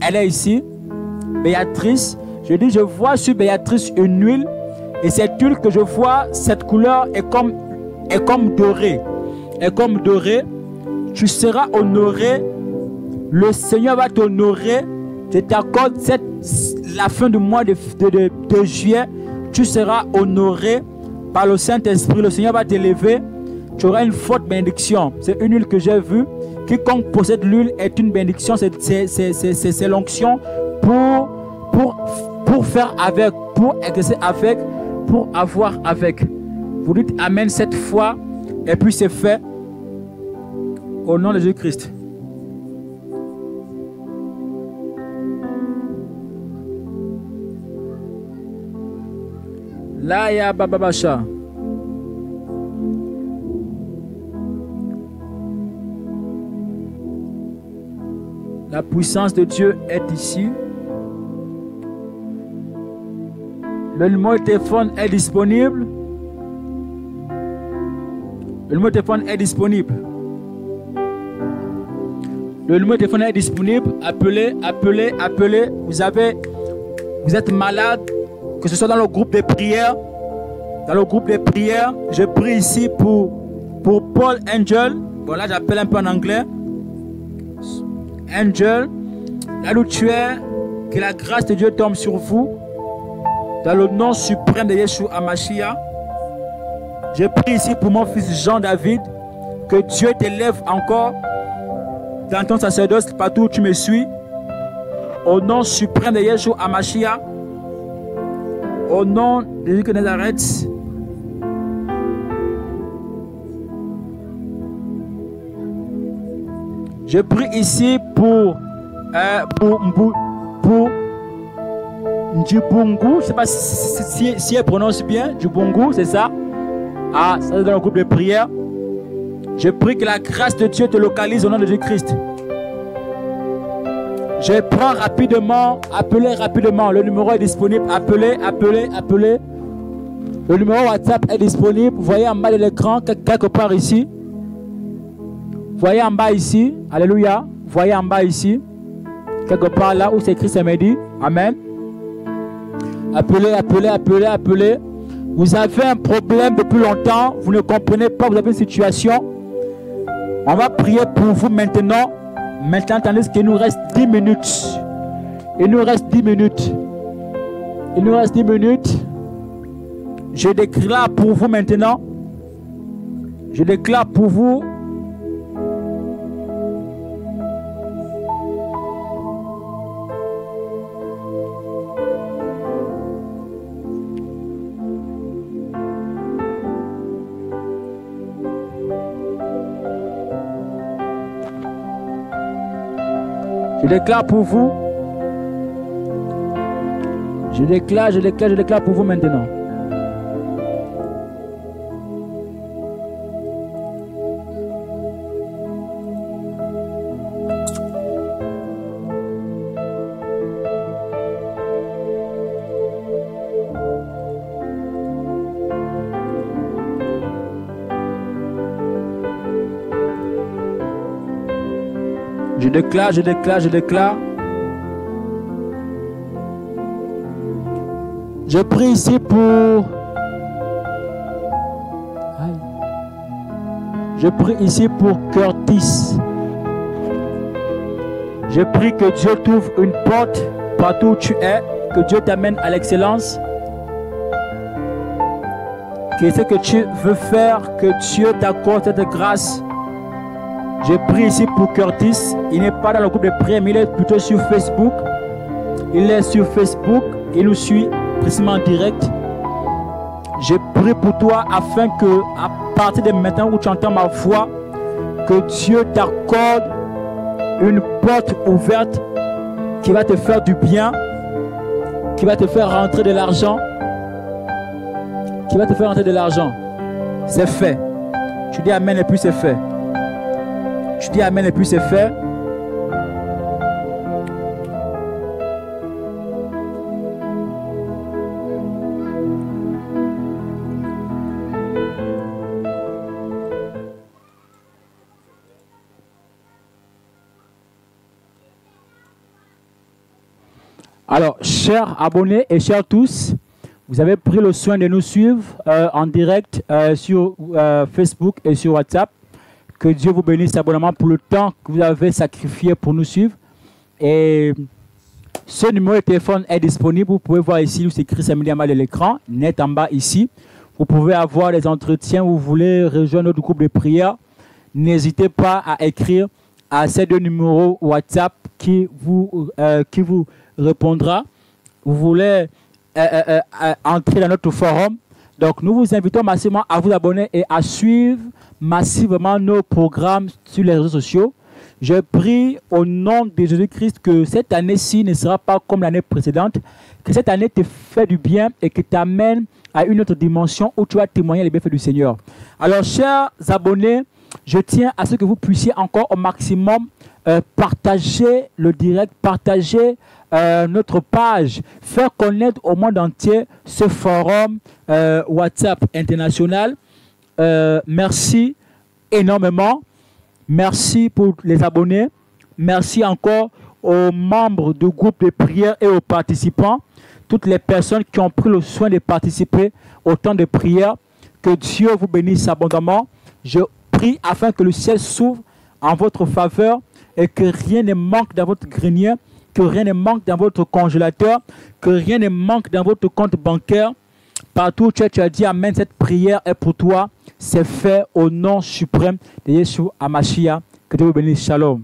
elle est ici. Béatrice. Je dis, je vois sur Béatrice une huile. Et cette huile que je vois, cette couleur est comme dorée. Est comme dorée. Tu seras honoré. Le Seigneur va t'honorer. Je t'accorde la fin du mois de juillet. Tu seras honoré par le Saint-Esprit. Le Seigneur va t'élever. Tu auras une forte bénédiction. C'est une huile que j'ai vue. Quiconque possède l'huile est une bénédiction. C'est l'onction pour faire avec, pour exercer avec, pour avoir avec. Vous dites Amen cette fois. Et puis c'est fait. Au nom de Jésus-Christ. Là, il y a Bababacha. La puissance de Dieu est ici. Le numéro de téléphone est disponible. Le numéro de téléphone est disponible. Le numéro de téléphone est disponible. Appelez, appelez, appelez. Vous êtes malade, que ce soit dans le groupe de prière. Dans le groupe de prière, je prie ici pour Paul Angel. Bon, là, j'appelle un peu en anglais. Angel, là où tu es, que la grâce de Dieu tombe sur vous. Dans le nom suprême de Yeshua HaMashiach. Je prie ici pour mon fils Jean-David. Que Dieu t'élève encore dans ton sacerdoce partout où tu me suis. Au nom suprême de Yeshua HaMashiach. Au nom de Jésus de Nazareth. Je prie ici pour Djibungu. Je ne sais pas si elle prononce bien. Djibungu, c'est ça? Ah, ça c'est dans le groupe de prière. Je prie que la grâce de Dieu te localise au nom de Jésus-Christ. Je prends rapidement, appelez rapidement. Le numéro est disponible. Appelez, appelez, appelez. Le numéro WhatsApp est disponible. Vous voyez en bas de l'écran, quelque part ici. Voyez en bas ici. Alléluia. Voyez en bas ici. Quelque part là où c'est écrit samedi. Amen. Appelez, appelez, appelez, appelez. Vous avez un problème depuis longtemps. Vous ne comprenez pas. Vous avez une situation. On va prier pour vous maintenant. Maintenant, attendez qu'il nous reste 10 minutes. Il nous reste 10 minutes. Il nous reste 10 minutes. Je déclare pour vous maintenant. Je déclare pour vous. Je déclare pour vous. je déclare pour vous maintenant. Je déclare, je déclare, je déclare. Je prie ici pour... Je prie ici pour Curtis. Je prie que Dieu t'ouvre une porte partout où tu es, que Dieu t'amène à l'excellence. Que ce que tu veux faire, que Dieu t'accorde cette grâce. Je prie ici pour Curtis. Il n'est pas dans le groupe de prière, mais il est plutôt sur Facebook. Il est sur Facebook. Il nous suit précisément en direct. Je prie pour toi afin que, à partir de maintenant où tu entends ma voix, que Dieu t'accorde une porte ouverte qui va te faire du bien, qui va te faire rentrer de l'argent, qui va te faire rentrer de l'argent. C'est fait. Tu dis amen et puis c'est fait. Tu dis amen et puis c'est fait. Alors, chers abonnés et chers tous, vous avez pris le soin de nous suivre en direct sur Facebook et sur WhatsApp. Que Dieu vous bénisse abondamment pour le temps que vous avez sacrifié pour nous suivre. Et ce numéro de téléphone est disponible. Vous pouvez voir ici où c'est écrit Samuel Diama de l'écran, net en bas ici. Vous pouvez avoir les entretiens. Vous voulez rejoindre notre groupe de prière. N'hésitez pas à écrire à ces deux numéros WhatsApp qui vous répondra. Vous voulez entrer dans notre forum. Donc, nous vous invitons massivement à vous abonner et à suivre massivement nos programmes sur les réseaux sociaux. Je prie au nom de Jésus-Christ que cette année-ci ne sera pas comme l'année précédente, que cette année te fait du bien et que t'amène à une autre dimension où tu vas témoigner les bienfaits du Seigneur. Alors, chers abonnés, je tiens à ce que vous puissiez encore au maximum partager le direct, partager notre page, faire connaître au monde entier ce forum WhatsApp international. Merci énormément. Merci pour les abonnés. Merci encore aux membres du groupe de prière et aux participants. Toutes les personnes qui ont pris le soin de participer au temps de prière. Que Dieu vous bénisse abondamment. Je prie afin que le ciel s'ouvre en votre faveur et que rien ne manque dans votre grenier, que rien ne manque dans votre congélateur, que rien ne manque dans votre compte bancaire. Partout où tu as dit amen, cette prière est pour toi. C'est fait au nom suprême de Yeshua HaMashiach. Que Dieu vous bénisse. Shalom.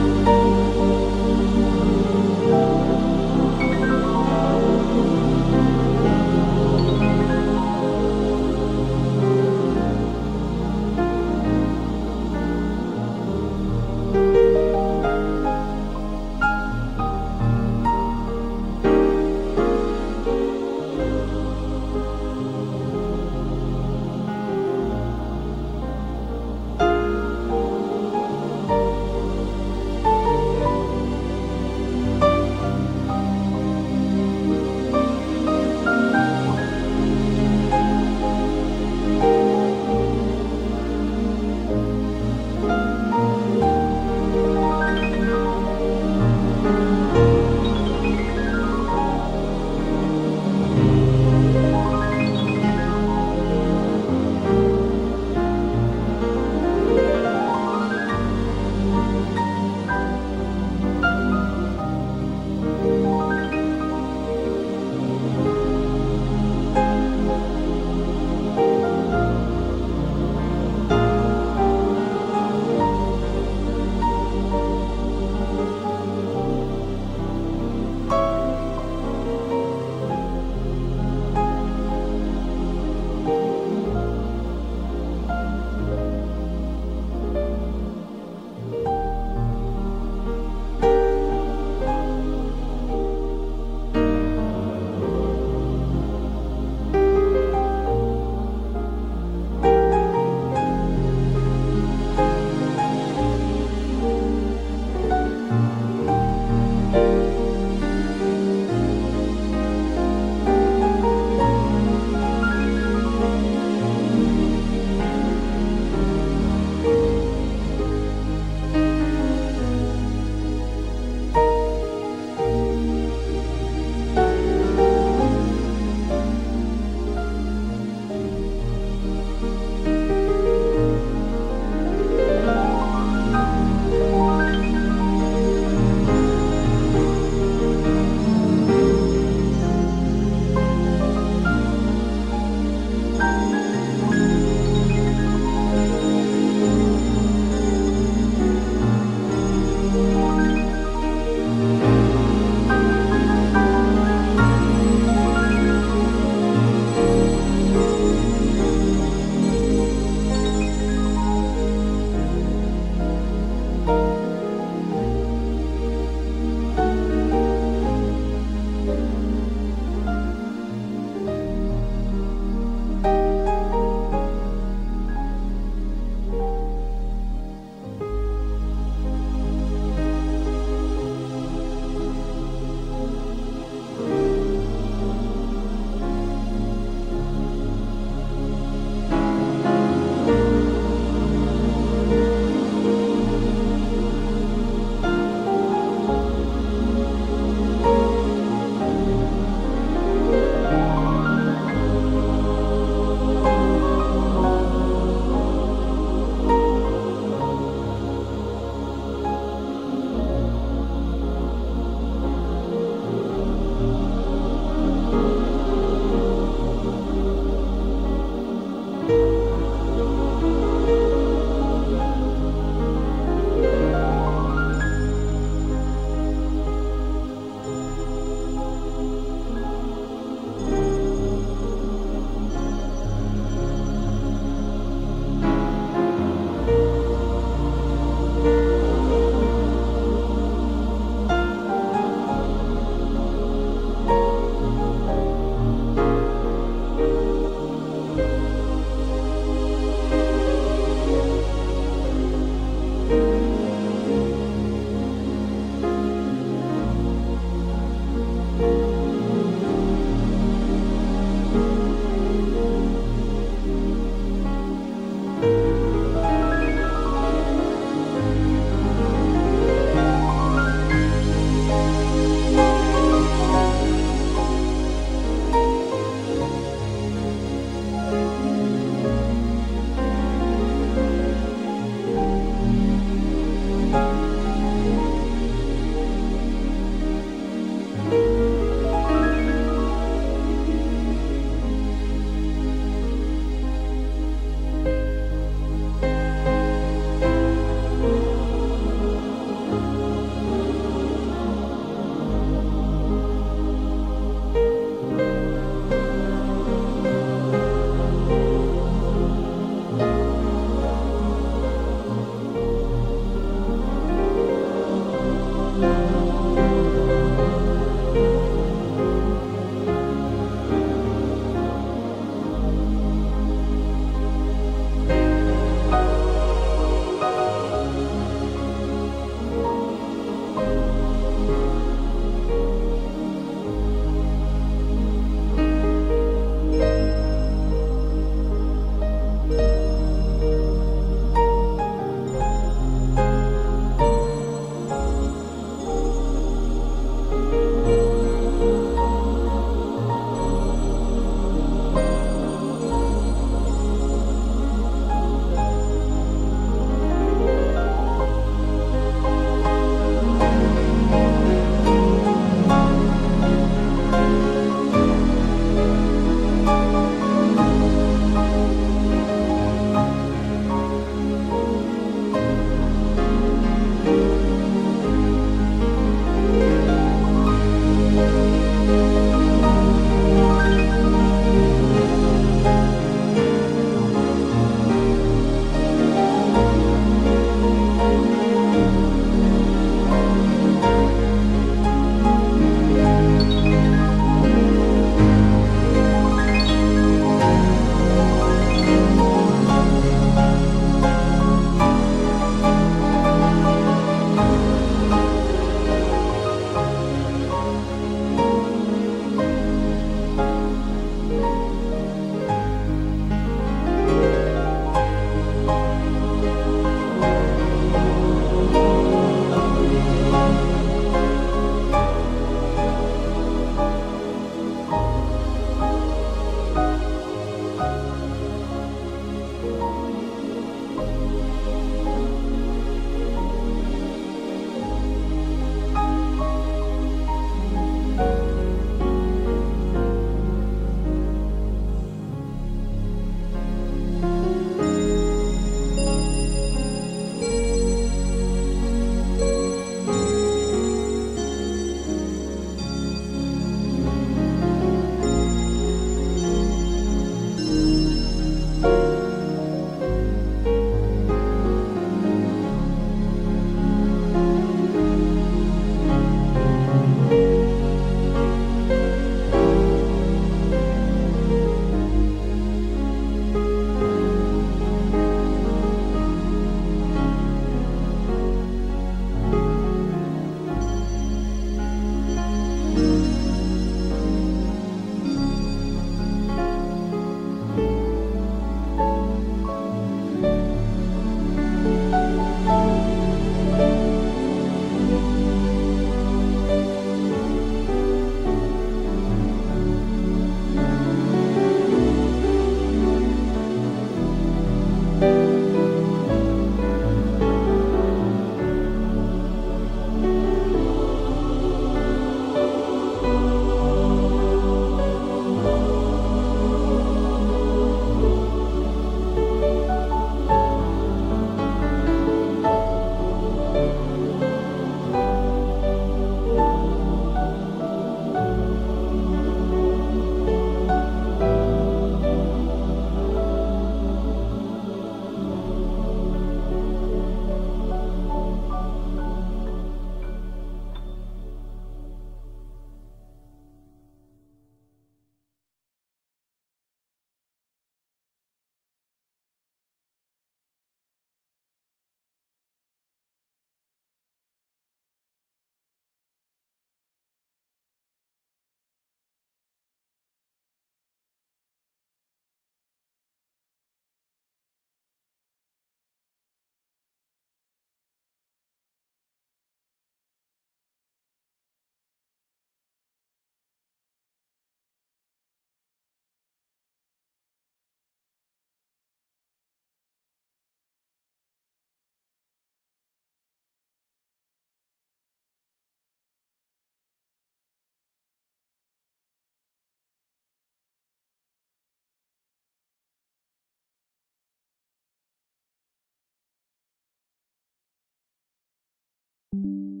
Thank you.